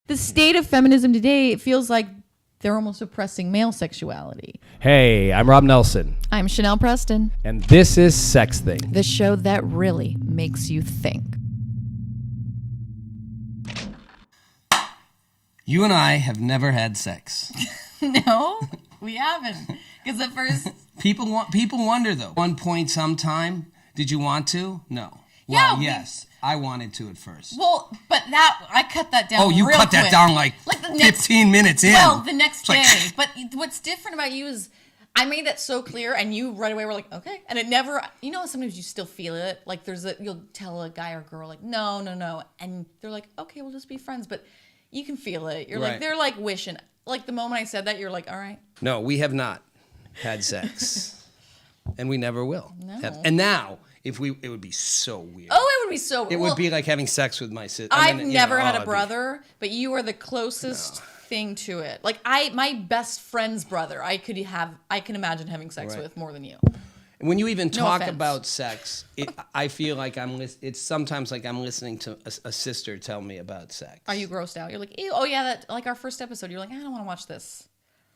the state of feminism today, it feels like they're almost oppressing male sexuality. Hey, I'm Rob Nelson. I'm Chanel Preston. And this is Sex Thing. The show that really makes you think. You and I have never had sex. No, we haven't. Because at first... People wonder, though. One point sometime, did you want to? No. Yeah, well, yes. I wanted to at first. Well, but I cut that down. Oh, you cut that down like the 15 minutes in. Well, the next day. Like, but what's different about you is I made that so clear, and you right away were like, okay. And it never, sometimes you still feel it. Like you'll tell a guy or girl like, no. And they're like, okay, we'll just be friends. But you can feel it. You're like, they're like wishing. Like the moment I said that, you're like, all right. No, we have not had sex. And we never will. No. And now... it would be so weird. Oh, it would be so weird. It would be like having sex with my sister. I've never had a brother, but you are the closest thing to it. Like my best friend's brother, I can imagine having sex with more than you. When you even talk offense. about sex, I feel like it's sometimes like I'm listening to a sister tell me about sex. Are you grossed out? You're like, ew, oh yeah, that like our first episode. You're like, I don't want to watch this.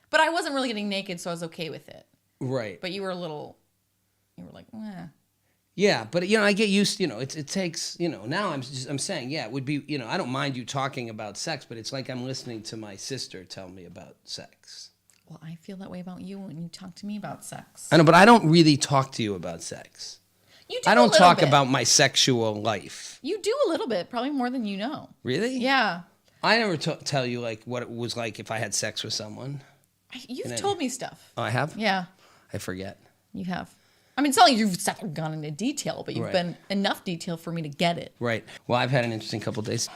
But I wasn't really getting naked, so I was okay with it. Right. But you were like, eh. Yeah, but I get used. It takes. Now I'm saying, it would be. I don't mind you talking about sex, but it's like I'm listening to my sister tell me about sex. Well, I feel that way about you when you talk to me about sex. I know, but I don't really talk to you about sex. You do. I don't talk bit. about my sexual life. You do a little bit, probably more than you know. Really? Yeah. I never tell you like what it was like if I had sex with someone. You've told me stuff. Oh, I have? Yeah. I forget. You have. I mean, it's not like you've gone into detail, but you've been enough detail for me to get it. Right. Well, I've had an interesting couple of days. Are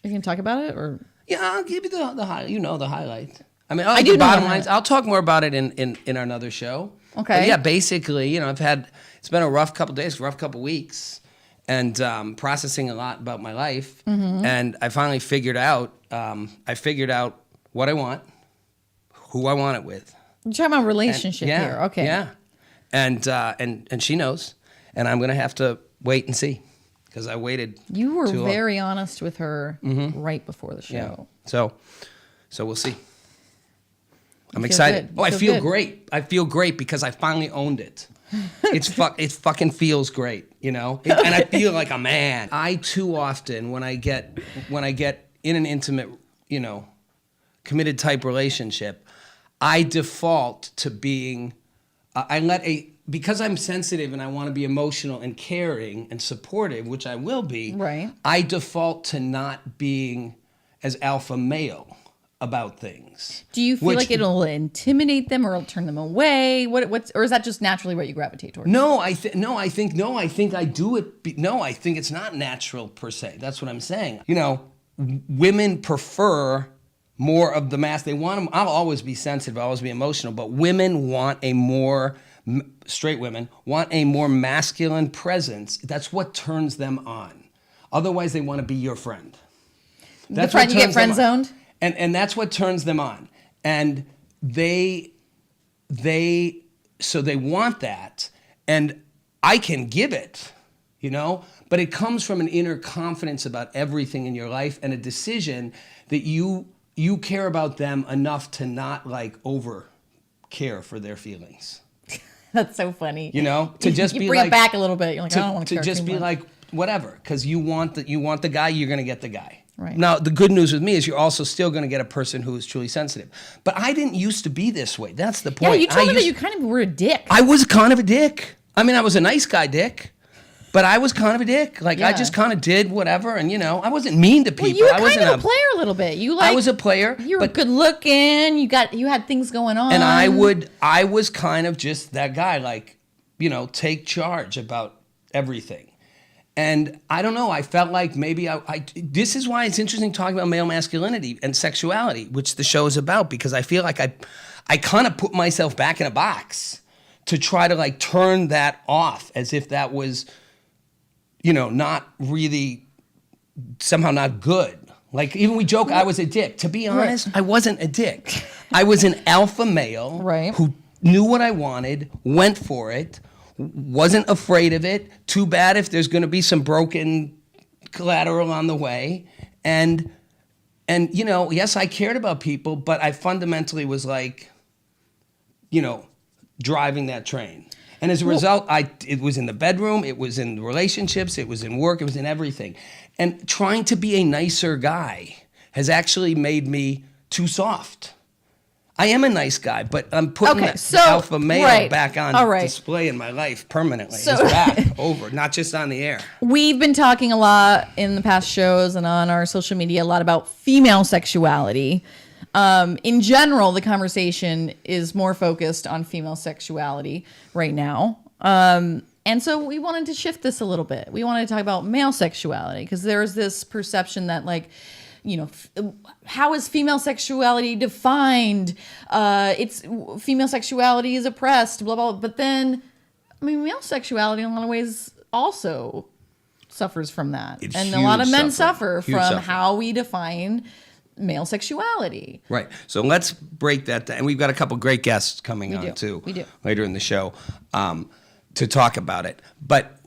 you going to talk about it? Or? Yeah, I'll give you the highlight. The highlight. I mean, I do the know bottom the lines. I'll talk more about it in another show. Okay. But yeah, basically, it's been a rough couple of days, rough couple of weeks, and processing a lot about my life. Mm-hmm. And I finally figured out, what I want, who I want it with. You're talking about relationship here. Okay. Yeah. And she knows, and I'm gonna have to wait and see, because I waited. You were too very long. honest with her right before the show. Yeah. So we'll see. I'm feel excited. good. I feel good. great. I feel great because I finally owned it. It fucking feels great, and I feel like a man. I too often when I get in an intimate, committed type relationship, I default to being. Because I'm sensitive and I want to be emotional and caring and supportive, which I will be. Right. I default to not being as alpha male about things. Do you feel like it'll intimidate them or it'll turn them away? Or is that just naturally what you gravitate towards? No, I think I do it. No, I think it's not natural per se. That's what I'm saying. Women prefer more of the mask. They want them. I'll always be sensitive. I'll always be emotional. But straight women want a more masculine presence. That's what turns them on. Otherwise, they want to be your friend. That's what you get friend zoned? And that's what turns them on. And they want that. And I can give it, but it comes from an inner confidence about everything in your life and a decision that you care about them enough to not over care for their feelings. That's so funny. To just be bring it back a little bit. You're like, I don't want to care just too be much. like, whatever, because you want the guy, you're going to get the guy. Right. Now, the good news with me is you're also still going to get a person who is truly sensitive. But I didn't used to be this way. That's the point. Yeah, you told me that you kind of were a dick. I was kind of a dick. I mean, I was a nice guy dick. But I was kind of a dick. I just kind of did whatever, and I wasn't mean to people. Well, you were kind of a player a little bit. I was a player. You were good looking. You had things going on. And I was kind of just that guy, take charge about everything. And I don't know, I felt like maybe this is why it's interesting talking about male masculinity and sexuality, which the show is about, because I feel like I kind of put myself back in a box to try to turn that off as if that was, not really, somehow not good. Even we joke I was a dick. To be honest, I wasn't a dick. I was an alpha male who knew what I wanted, went for it, wasn't afraid of it. Too bad if there's going to be some broken collateral on the way. And And, yes, I cared about people, but I fundamentally was like, driving that train. And as a result, it was in the bedroom, it was in relationships, it was in work, it was in everything. And trying to be a nicer guy has actually made me too soft. I am a nice guy, but I'm putting the alpha male back on display in my life permanently. It's back, over, not just on the air. We've been talking a lot in the past shows and on our social media a lot about female sexuality. In general, the conversation is more focused on female sexuality right now. And so we wanted to shift this a little bit. We wanted to talk about male sexuality because there's this perception that how is female sexuality defined? Female sexuality is oppressed, blah, blah, blah. But then, male sexuality in a lot of ways also suffers from that. And a lot of men suffer from how we define male sexuality. Right. So let's break that down. And we've got a couple great guests coming on too. We do. Later in the show to talk about it. But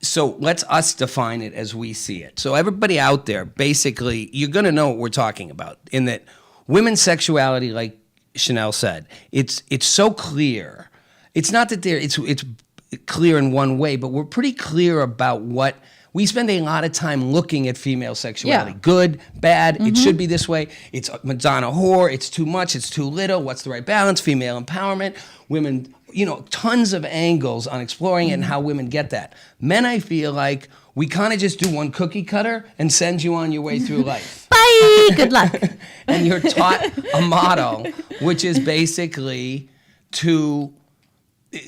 so let's us define it as we see it. So everybody out there, basically, you're going to know what we're talking about in that women's sexuality, like Chanel said, it's so clear. It's not that it's clear in one way, but we're pretty clear about what we spend a lot of time looking at female sexuality. Yeah. Good, bad, it should be this way. It's Madonna whore, it's too much, it's too little, what's the right balance, female empowerment, women, tons of angles on exploring it and how women get that. Men, I feel like we kind of just do one cookie cutter and send you on your way through life. Bye, good luck. And you're taught a model, which is basically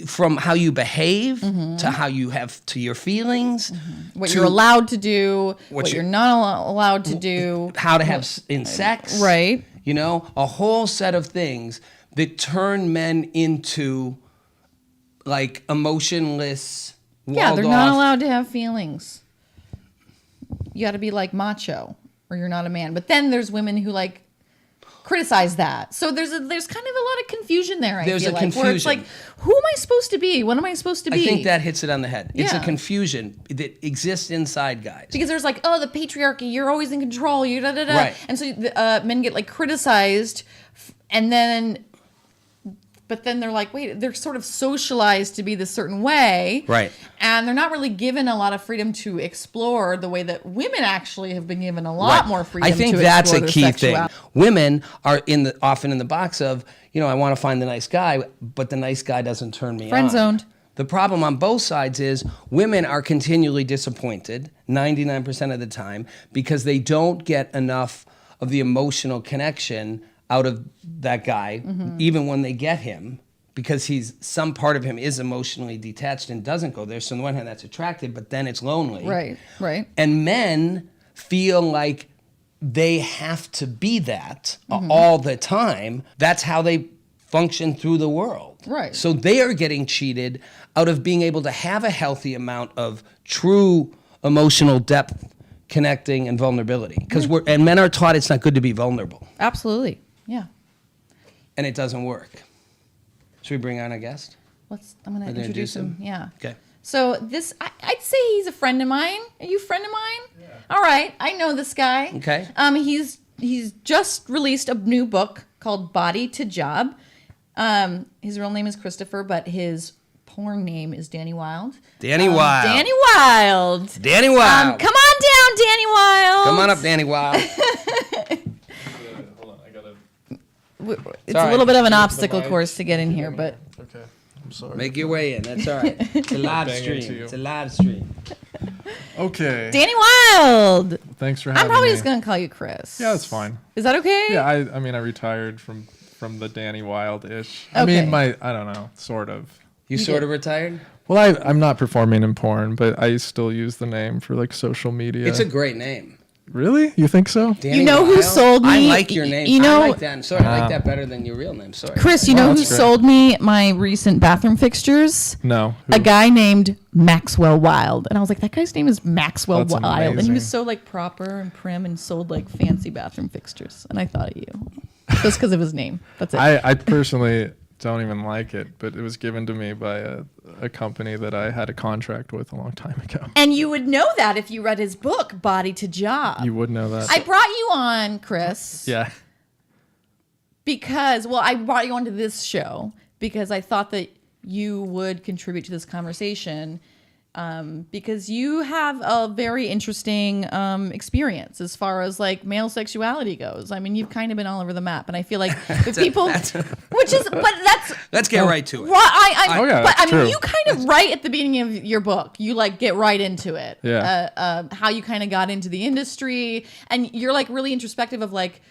from how you behave to how you have to your feelings, what you're allowed to do, what you're not allowed to do, how to have in sex, right? A whole set of things that turn men into like emotionless. Yeah, they're not allowed to have feelings. You got to be like macho, or you're not a man. But then there's women who criticize that. So there's kind of a lot of confusion there. There's I feel a confusion. Where it's like, who am I supposed to be? What am I supposed to be? I think that hits it on the head. It's a confusion that exists inside guys. Because there's the patriarchy. You're always in control. You da da da. Right. And so men get criticized, and then. But then they're like, wait, they're sort of socialized to be this certain way. Right. And they're not really given a lot of freedom to explore the way that women actually have been given a lot more freedom to explore. I think that's a key thing. Women are often in the box of, I want to find the nice guy, but the nice guy doesn't turn me on. Friend-zoned. The problem on both sides is women are continually disappointed 99% of the time because they don't get enough of the emotional connection out of that guy, even when they get him, because some part of him is emotionally detached and doesn't go there. So on the one hand, that's attractive, but then it's lonely. Right. And men feel like they have to be that all the time. That's how they function through the world. Right. So they are getting cheated out of being able to have a healthy amount of true emotional depth, connecting, and vulnerability. Because men are taught it's not good to be vulnerable. Absolutely. Yeah. And it doesn't work. Should we bring on a guest? I'm going to introduce him. Yeah. Okay. So I'd say he's a friend of mine. Are you a friend of mine? Yeah. All right. I know this guy. Okay. He's just released a new book called Body to Job. His real name is Christopher, but his porn name is Danny Wild. Danny Wild. Danny Wild. Danny Wild. Come on down, Danny Wild. Come on up, Danny Wild. It's a little bit of an obstacle course to get in here, but okay, I'm sorry. Make your way in. That's all right. It's a live stream. It's a live stream. Okay. Danny Wild. Thanks for having me. I'm probably just gonna call you Chris. Yeah, that's fine. Is that okay? Yeah, I mean, I retired from the Danny Wild-ish. Okay. I mean, I don't know, sort of. You sort of retired? Well, I'm not performing in porn, but I still use the name for social media. It's a great name. Really? You think so? Danny you know Wild? who sold me? I like your name. You know, I like that. I'm sorry, I like that better than your real name. Sorry. Chris, you know who that's great. sold me my recent bathroom fixtures? No. A guy named Maxwell Wild. And I was like, that guy's name is Maxwell That's Wild. amazing. And he was so proper and prim and sold fancy bathroom fixtures. And I thought of you. Just because of his name. That's it. I personally don't even like it, but it was given to me by a company that I had a contract with a long time ago. And you would know that if you read his book, Body to Job. You would know that. I brought you on, Chris. Yeah. I brought you onto this show because I thought that you would contribute to this conversation because you have a very interesting experience as far as like male sexuality goes. I mean, you've kind of been all over the map, and I feel like the people, Let's get right to it. You kind of right at the beginning of your book, you like get right into it. Yeah. How you kind of got into the industry, and you're like really introspective of like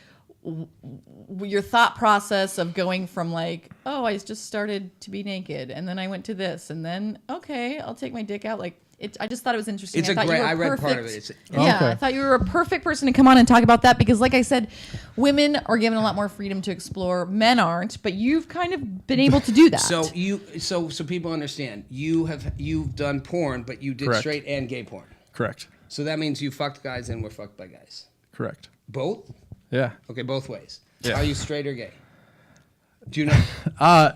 your thought process of going from like, oh, I just started to be naked, and then I went to this, and then okay, I'll take my dick out. Like I just thought it was interesting. I read part of it. I thought you were a perfect person to come on and talk about that because, like I said, women are given a lot more freedom to explore. Men aren't, but you've kind of been able to do that. So people understand. You've done porn, but you did straight and gay porn. Correct. So that means you fucked guys and were fucked by guys. Correct. Both? Yeah. Okay, both ways. Yeah. Are you straight or gay? Do you know?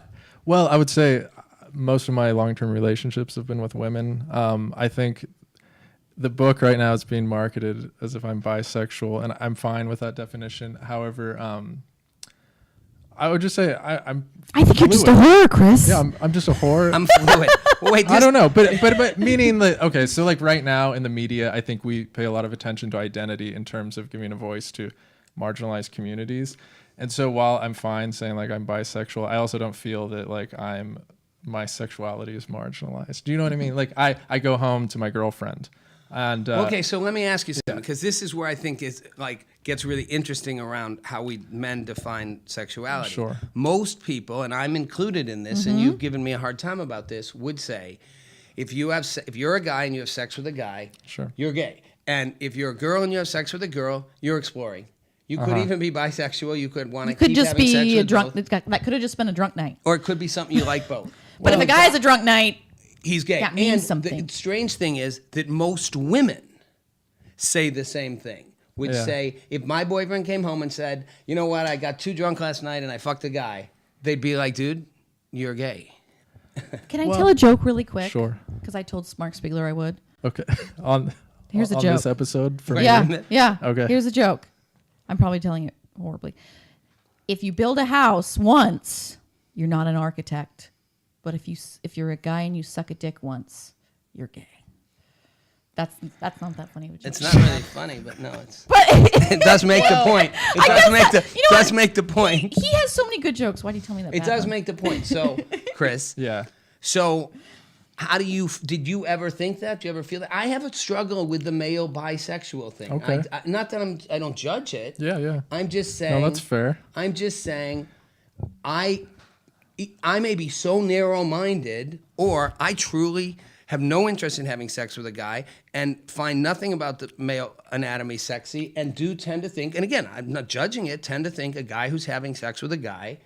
Well, I would say most of my long-term relationships have been with women. I think the book right now is being marketed as if I'm bisexual, and I'm fine with that definition. However, I would just say I think you're just a whore, Chris. Yeah, I'm just a whore. I'm fluid. Wait, I don't know, but meaning that, okay, so like right now in the media, I think we pay a lot of attention to identity in terms of giving a voice to marginalized communities. And so while I'm fine saying like I'm bisexual, I also don't feel that like my sexuality is marginalized. Do you know what I mean? Like I go home to my girlfriend and okay, so let me ask you something, because this is where I think is like gets really interesting around how men define sexuality. Sure. Most people, and I'm included in this, and you've given me a hard time about this, would say if you're a guy and you have sex with a guy, Sure. you're gay. And if you're a girl and you have sex with a girl, you're exploring. You could even be bisexual. You could want to keep just having sex be a with drunk. both. That could have just been a drunk night. Or it could be something you like both. But if a guy has a drunk night, he's gay. that means And something. the strange thing is that most women say the same thing. Would say, if my boyfriend came home and said, you know what, I got too drunk last night and I fucked a guy, they'd be like, dude, you're gay. Can I tell a joke really quick? Sure. Because I told Mark Spiegler I would. Okay. Here's a on joke. this episode for Yeah. Okay. Here's a joke. I'm probably telling it horribly. If you build a house once, you're not an architect. But if you're a guy and you suck a dick once, you're gay. That's not that funny. It's not really funny, but no, it does make the point. It does make the point. He has so many good jokes. Why do you tell me that? It does make the point. So, Chris. Yeah. So, did you ever think that? Do you ever feel that? I have a struggle with the male bisexual thing. Okay. Not that I don't judge it. Yeah. I'm just saying. No, that's fair. I'm just saying, I may be so narrow-minded, or I truly have no interest in having sex with a guy and find nothing about the male anatomy sexy, and do tend to think, and again, I'm not judging it, tend to think a guy who's having sex with a guy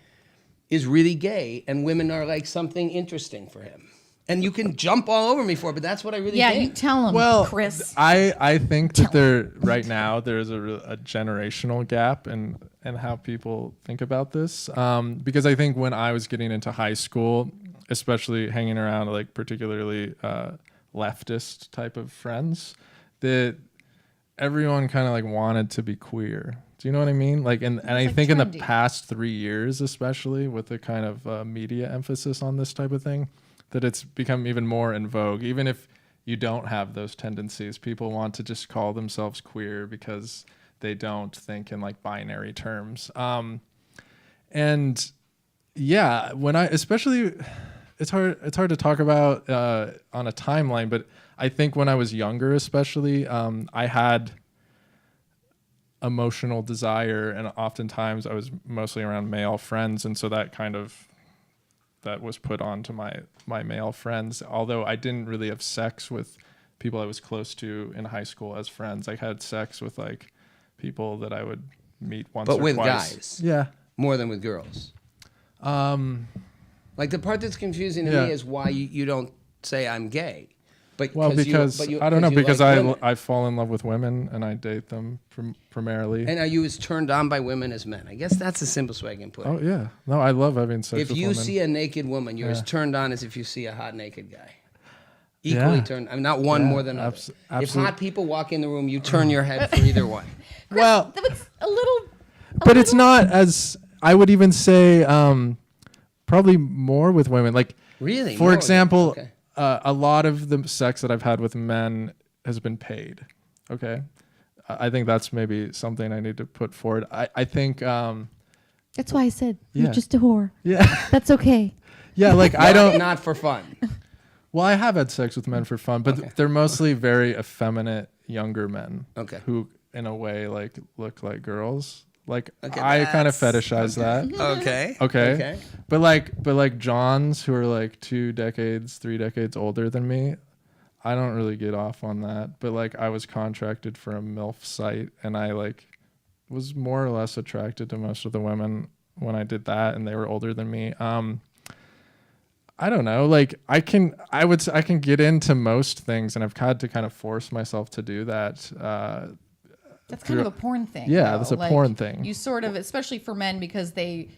is really gay, and women are like something interesting for him. And you can jump all over me for it, but that's what I really think. Yeah, you tell him, Well, Chris. I think that right now there's a generational gap in how people think about this. Because I think when I was getting into high school, especially hanging around like particularly leftist type of friends, that everyone kind of like wanted to be queer. Do you know what I mean? Like, and I think in the past 3 years, especially with the kind of media emphasis on this type of thing, that it's become even more in vogue. Even if you don't have those tendencies, people want to just call themselves queer because they don't think in like binary terms. And yeah, especially, it's hard to talk about on a timeline, but I think when I was younger, especially, I had emotional desire, and oftentimes I was mostly around male friends, and so that was put on to my male friends. Although I didn't really have sex with people I was close to in high school as friends. I had sex with like people that I would meet once or twice. But with guys? Yeah. More than with girls? Like the part that's confusing to me is why you don't say I'm gay. But Well, because but I don't know, you because like women. I fall in love with women and I date them primarily. And are you as turned on by women as men? I guess that's the simplest way I can put it. Oh yeah, no, I love having sex If with you women. see a naked woman, you're as turned on as if you see a hot naked guy. Equally Yeah. turned. I mean, not one Yeah, more than other. If absolutely. hot people walk in the room, you turn your head for either one. Well, That was a little. but it's not as I would even say probably more with women. Like Really? for More? example, Okay. a lot of the sex that I've had with men has been paid. Okay, I think that's maybe something I need to put forward. I think That's why I said Yeah. you're just a whore. yeah That's okay. yeah like I don't. Not for fun. Well, I have had sex with men for fun, but they're mostly very effeminate younger men. Okay. Who in a way like look like girls. Like Okay, I kind of that's- fetishize that. Okay. Okay. But like Johns who are like 2 decades, 3 decades older than me, I don't really get off on that. But like I was contracted for a MILF site and I like was more or less attracted to most of the women when I did that and they were older than me. I don't know. Like I can get into most things and I've had to kind of force myself to do that. That's kind of a porn thing. Yeah, though. that's a porn thing. You sort of, especially for men, because they,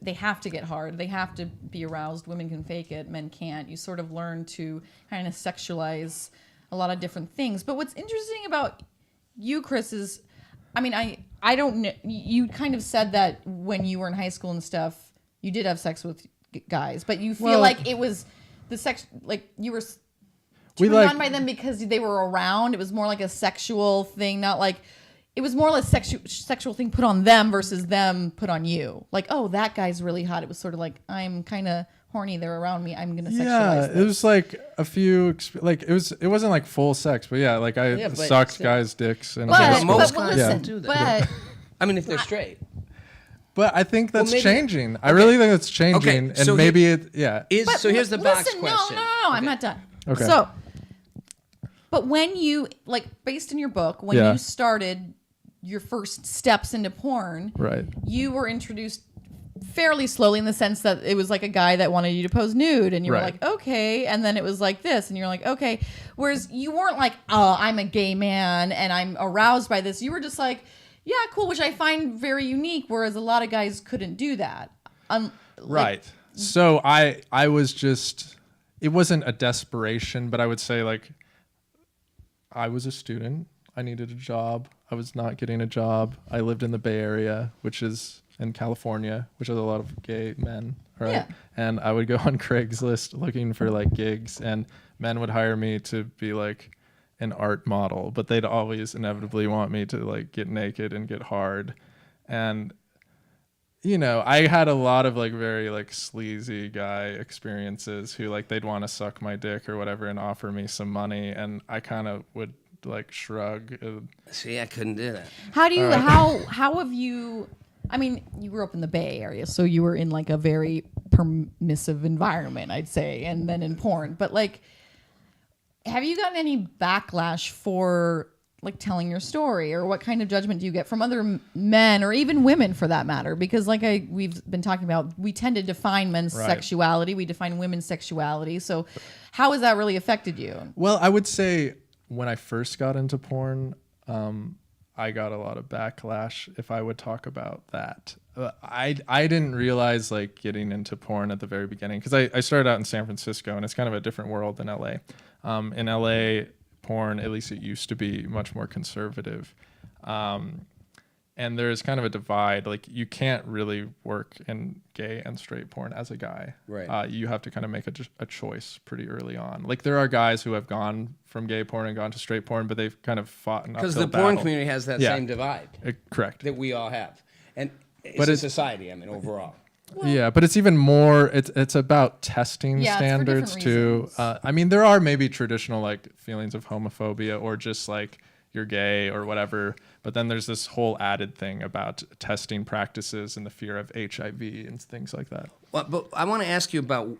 they have to get hard. They have to be aroused. Women can fake it. Men can't. You sort of learn to kind of sexualize a lot of different things. But what's interesting about you, Chris, is, I mean, I don't know. You kind of said that when you were in high school and stuff, you did have sex with guys, but you feel like it was the sex, like you were turned on by them because they were around. It was more like a sexual thing, not like. It was more or less sexual thing put on them versus them put on you. Like, oh, that guy's really hot. It was sort of like, I'm kind of horny. They're around me. I'm gonna sexualize Yeah, this. it was like a few, it wasn't like full sex, but yeah, like I but sucked still. guys' dicks and But, most but guys listen, don't do that. but I mean, if they're straight. But I think that's maybe- changing. I really think that's changing, Okay, so and maybe it, yeah. So here's the box listen, question. No, I'm not done. Okay. So, but when you, like, based in your book, when Yeah. you started your first steps into porn, Right. you were introduced fairly slowly in the sense that it was like a guy that wanted you to pose nude and you were Right. like, okay. And then it was like this and you're like, okay. Whereas you weren't like, oh, I'm a gay man and I'm aroused by this. You were just like, yeah, cool, which I find very unique. Whereas a lot of guys couldn't do that. Right. So I was just, it wasn't a desperation, but I would say like, I was a student. I needed a job. I was not getting a job. I lived in the Bay Area, which is in California, which has a lot of gay men, right? Yeah. And I would go on Craigslist looking for like gigs, and men would hire me to be like an art model, but they'd always inevitably want me to like get naked and get hard. And I had a lot of like very like sleazy guy experiences who like they'd want to suck my dick or whatever and offer me some money, and I kind of would like shrug. See, I couldn't do that. How do you how have you, I mean, you grew up in the Bay Area, so you were in like a very permissive environment, I'd say, and then in porn. But like, have you gotten any backlash for like telling your story, or what kind of judgment do you get from other men or even women for that matter? Because like we've been talking about, we tend to define men's Right. sexuality, we define women's sexuality. So how has that really affected you? Well, I would say when I first got into porn, I got a lot of backlash if I would talk about that. I didn't realize like getting into porn at the very beginning, because I started out in San Francisco and it's kind of a different world than LA. In LA, porn, at least it used to be, much more conservative. And there's kind of a divide. Like you can't really work in gay and straight porn as a guy. Right. You have to kind of make a choice pretty early on. Like there are guys who have gone from gay porn and gone to straight porn, but they've kind of fought an Because uphill the porn battle. community has that Yeah. same divide Correct. that we all have. And it's But a it's- society, I mean, overall. Yeah, but it's even more. It's about testing Yeah, it's for different standards too. reasons. I mean, there are maybe traditional like feelings of homophobia or just like you're gay or whatever. But then there's this whole added thing about testing practices and the fear of HIV and things like that. Well, but I want to ask you about,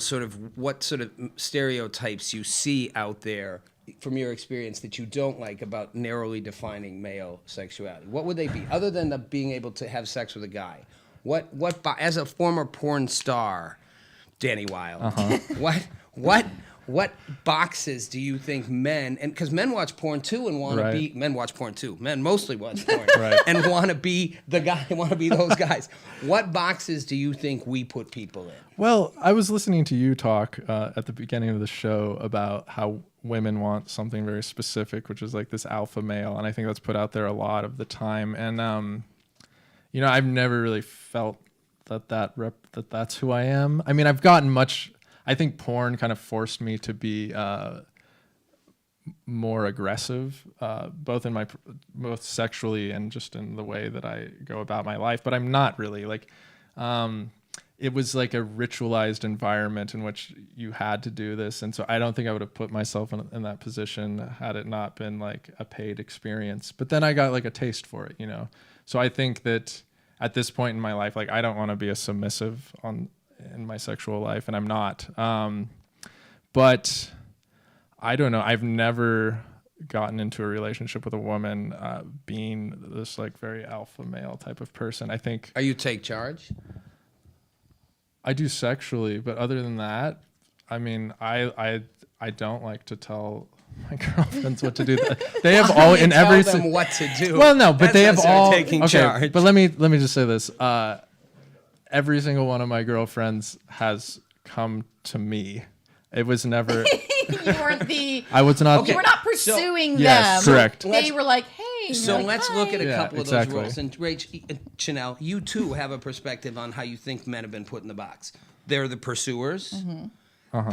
sort of what sort of stereotypes you see out there from your experience that you don't like about narrowly defining male sexuality. What would they be, other than the being able to have sex with a guy? What as a former porn star, Danny Wilde, what boxes do you think men, and because men watch porn too and want to Right. be, men watch porn too. Men mostly watch porn Right. and want to be the guy, want to be those guys. What boxes do you think we put people in? Well, I was listening to you talk at the beginning of the show about how women want something very specific, which is like this alpha male, and I think that's put out there a lot of the time. And you know, I've never really felt that's who I am. I mean, I've gotten much. I think porn kind of forced me to be more aggressive, both sexually and just in the way that I go about my life. But I'm not really like. It was like a ritualized environment in which you had to do this, and so I don't think I would have put myself in that position had it not been like a paid experience. But then I got like a taste for it, you know. So I think that at this point in my life, like I don't want to be a submissive in my sexual life, and I'm not. But I don't know. I've never gotten into a relationship with a woman being this like very alpha male type of person. I think. Are you take charge? I do sexually, but other than that, I mean, I don't like to tell my girlfriends what to do. They have all in every tell them what to do. Well, no, but That's they not have all taking okay. charge. But let me just say this: every single one of my girlfriends has come to me. It was never. You weren't the. I was not. You were not pursuing yes, them. correct. They were like, hey. So like, let's hi. look at a Yeah, couple of exactly. those roles. And Rach, Chanel, you too have a perspective on how you think men have been put in the box. They're the pursuers. Mm-hmm. Uh-huh.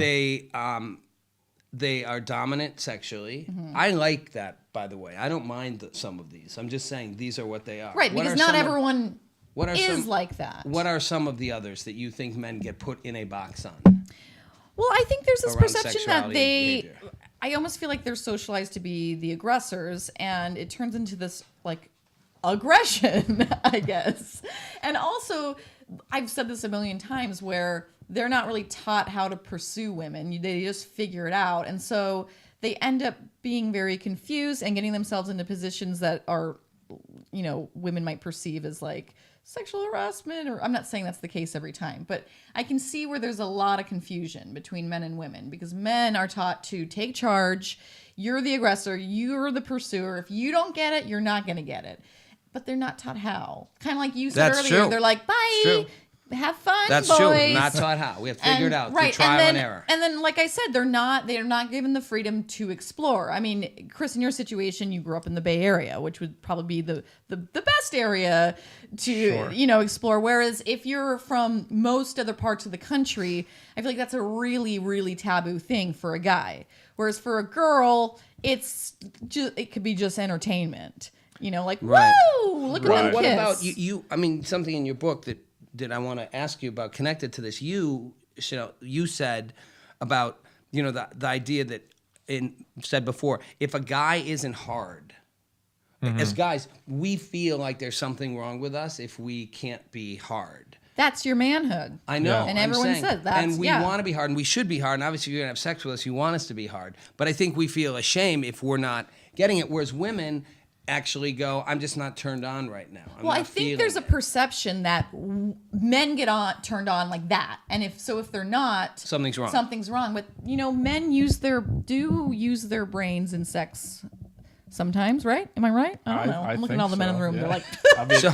They are dominant sexually. Mm-hmm. I like that, by the way. I don't mind some of these. I'm just saying these are what they are. Right, What because are not some of- everyone what are is some- like that. What are some of the others that you think men get put in a box on? Well, I think there's this Around perception that sexuality they. and behavior. I almost feel like they're socialized to be the aggressors, and it turns into this like aggression, I guess. And also, I've said this a million times where they're not really taught how to pursue women. They just figure it out. And so they end up being very confused and getting themselves into positions that are, you know, women might perceive as like sexual harassment, or I'm not saying that's the case every time, but I can see where there's a lot of confusion between men and women because men are taught to take charge. You're the aggressor. You're the pursuer. If you don't get it, you're not going to get it. But they're not taught how. Kind of like you said That's earlier. true. They're like, bye. True. Have fun, That's boys. true. Not taught how. We have to figure it out through trial and error. And then, like I said, they're not given the freedom to explore. I mean, Chris, in your situation, you grew up in the Bay Area, which would probably be the best area to explore. Whereas if you're from most other parts of the country, I feel like that's a really, really taboo thing for a guy. Whereas for a girl, it could be just entertainment. You know, like, Right. whoa, look at Right. them What kiss. about you? I mean, something in your book that I want to ask you about connected to this. You said about the idea that said before, if a guy isn't hard, as guys, we feel like there's something wrong with us if we can't be hard. That's your manhood. I know. And I'm everyone saying. says that. And we want to be hard, and we should be hard. And obviously, you're going to have sex with us, you want us to be hard. But I think we feel ashamed if we're not getting it, whereas women actually go, I'm just not turned on right now. Well, I think there's a perception that men get turned on like that, and if they're not, Something's wrong. Something's wrong. But men use their brains in sex sometimes, right? Am I right? I don't know. I I'm looking think at all the men in the so, room. yeah. They're like, I mean, So,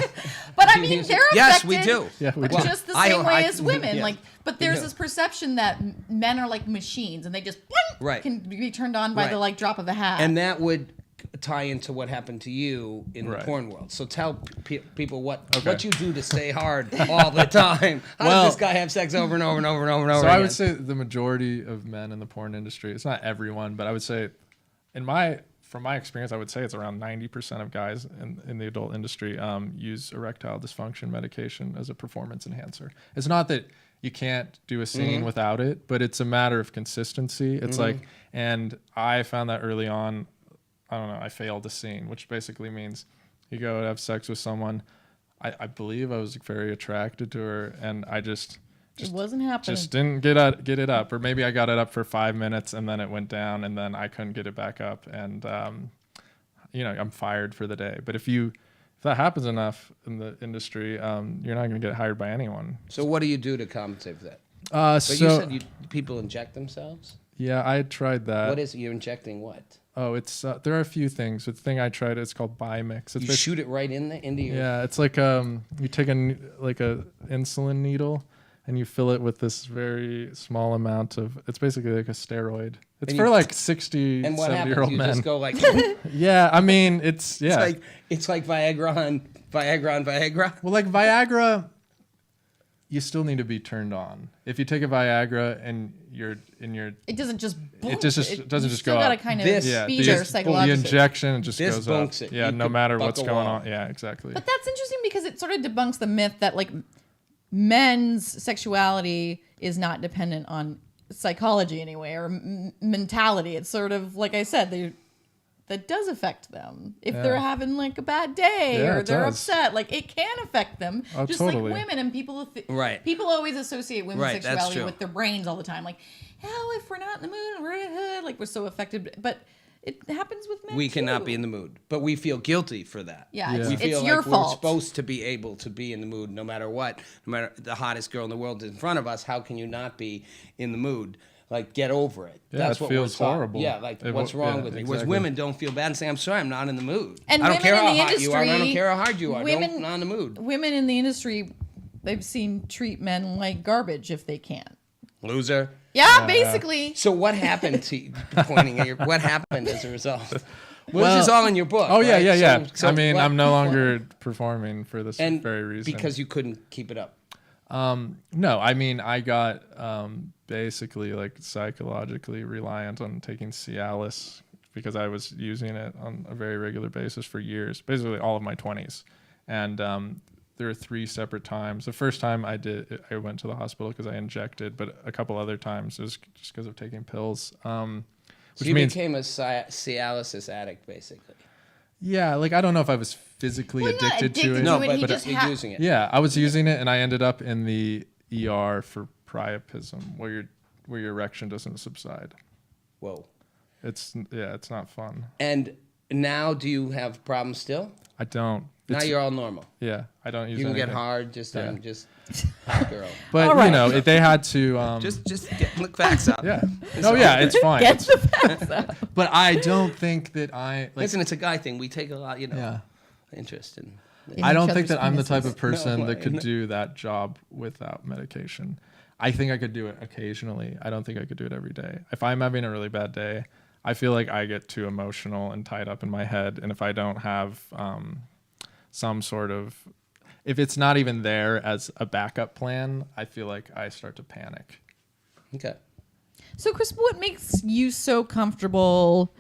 but I mean, they're affected. yes, we do. Yeah, we do. Just the same way as women. yeah. Like, but there's Yeah. this perception that men are like machines, and they just boing, Right. can be turned on by the Right. like drop of a hat. And that would tie into what happened to you in the Right. porn world. So tell people what Okay. you do to stay hard all the time. How Well- does this guy have sex over and over and over and over and over So again? I would say the majority of men in the porn industry, it's not everyone, but I would say from my experience, I would say it's around 90% of guys in the adult industry use erectile dysfunction medication as a performance enhancer. It's not that you can't do a scene without it, but it's a matter of consistency. It's like, and I found that early on, I don't know, I failed a scene, which basically means you go and have sex with someone. I believe I was very attracted to her, and I just it wasn't happening. just didn't get it up, or maybe I got it up for 5 minutes and then it went down and then I couldn't get it back up, and I'm fired for the day. But if that happens enough in the industry, you're not going to get hired by anyone. So what do you do to compensate for that? So But you said people inject themselves? Yeah, I tried that. What is it? You're injecting what? Oh, it's there are a few things. The thing I tried, it's called Bimix. It's You shoot it right into your. yeah, it's like you take a insulin needle and you fill it with this very small amount of. It's basically like a steroid. It's And for you- like 60, And what 70-year-old happens? You men. just go like. Yeah, I mean it's yeah. It's like Viagra on Viagra. Well, like Viagra, you still need to be turned on. If you take a Viagra and you're in your, It doesn't just. It just doesn't you just still go gotta up. kind of This- yeah, be the, there the psychologically. injection it just This goes up. bunks it. Yeah, You no could matter buck what's a going wall. on. Yeah, exactly. But that's interesting because it sort of debunks the myth that like men's sexuality is not dependent on psychology anyway or mentality. It's sort of like I said, that does affect them if they're having like a bad day Yeah, or it they're does. upset. Like it can affect them, Oh, just totally. like women and people. Right. People always associate women's Right, that's sexuality true. with their brains all the time. Like, oh, if we're not in the mood, we're so affected. But it happens with men. We cannot too. be in the mood, but we feel guilty for that. Yeah, Yeah. It's, We it's feel your like fault. we're supposed to be able to be in the mood no matter what. No matter the hottest girl in the world is in front of us, how can you not be in the mood? Like, get over it. Yeah, That's it what feels we're taught. horrible. Yeah, like, It what's wo- wrong yeah, with me? Whereas exactly. women don't feel bad and say, I'm sorry, I'm not in the mood. And I don't women care in how the hot you are. I don't industry- care how hard you are. women- I'm not in the mood. Women in the industry, they've seen treat men like garbage if they can. Loser. Yeah, basically. So what happened to you, pointing at your, what happened as a result? Well, Well- this is all in your book. Oh yeah, right? yeah, yeah. So I mean, what- I'm no longer performing for this and very reason. because you couldn't keep it up. No, I mean, I got basically like psychologically reliant on taking Cialis because I was using it on a very regular basis for years, basically all of my 20s. And there were 3 separate times. The first time I went to the hospital because I injected, but a couple other times it was just because of taking pills. So Which you means, became a Cialis addict, basically. yeah, like I don't know if I was physically Well, you're not addicted to addicted it. to No, it, but he just you're using it. Yeah, I was using it, and I ended up in the ER for priapism, where your erection doesn't subside. Whoa. It's not fun. And now, do you have problems still? I don't. Now It's- you're all normal. yeah, I don't use You can get anything. hard just Yeah. on just hot girl. But All right. you know, they had to. Just get the facts out. yeah. No, yeah, it's fine. Get It's- the facts out. but I don't think that I like. Listen, it's a guy thing. We take a lot, Yeah. interest in. I don't each think that other's I'm the type penises. of person No, that could no. do that job without medication. I think I could do it occasionally. I don't think I could do it every day. If I'm having a really bad day, I feel like I get too emotional and tied up in my head. And if I don't have some sort of, if it's not even there as a backup plan, I feel like I start to panic. Okay. So, Chris, what makes you so comfortable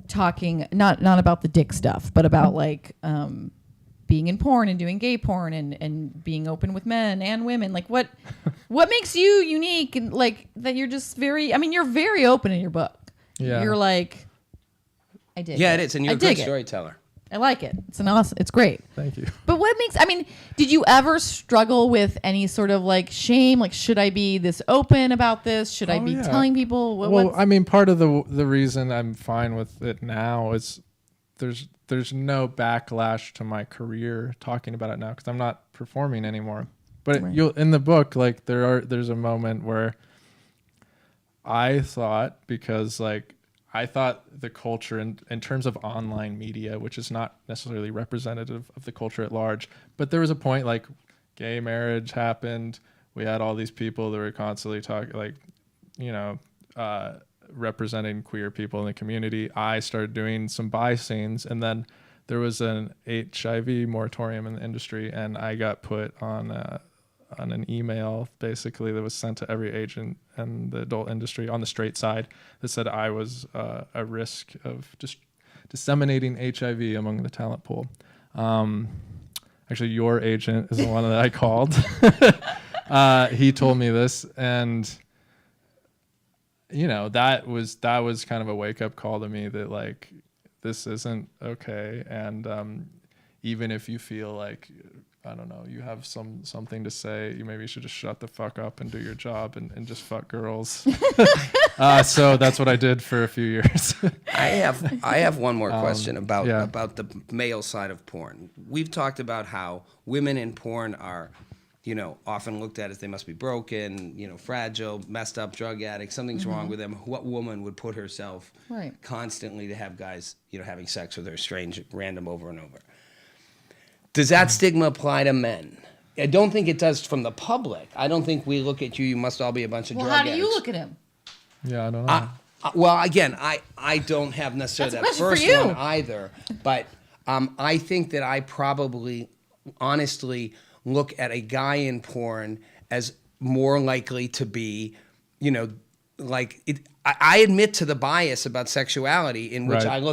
talking not about the dick stuff, but about like being in porn and doing gay porn and being open with men and women? Like, what makes you unique and like that? You're just very. I mean, you're very open in your book. Yeah. You're like, I dig. Yeah, it is, and you're I a good dig it. storyteller. I like it. It's an awesome. It's great. Thank you. But what makes, I mean, did you ever struggle with any sort of like shame? Like, should I be this open about this? Should I Oh, be yeah. telling people? Well, I mean, part of the reason I'm fine with it now is there's no backlash to my career talking about it now because I'm not performing anymore. But Right. you'll in the book, like there's a moment where I thought, because like I thought the culture in terms of online media, which is not necessarily representative of the culture at large, but there was a point like gay marriage happened. We had all these people that were constantly talking, like, you know, representing queer people in the community. I started doing some bi scenes, and then there was an HIV moratorium in the industry, and I got put on an email basically that was sent to every agent in the adult industry on the straight side that said I was a risk of just disseminating HIV among the talent pool. Actually, your agent is the one that I called. He told me this, and you know, that was kind of a wake up call to me that like this isn't okay, and even if you feel like, I don't know, you have something to say, you maybe should just shut the fuck up and do your job and just fuck girls. So that's what I did for a few years. I have one more question about yeah. the male side of porn. We've talked about how women in porn are often looked at as they must be broken, fragile, messed up, drug addicts, something's wrong with them. What woman would put herself constantly to have guys, having sex with her, strange, random, over and over? Does that stigma apply to men? I don't think it does from the public. I don't think we look at you, you must all be a bunch of drug Well, how do addicts. you look at him? Yeah, I don't know. Well, again, I don't have necessarily That's that a first question for one you. either, but I think that I probably, honestly, look at a guy in porn as more likely to be, like it. I admit to the bias about sexuality in which Right.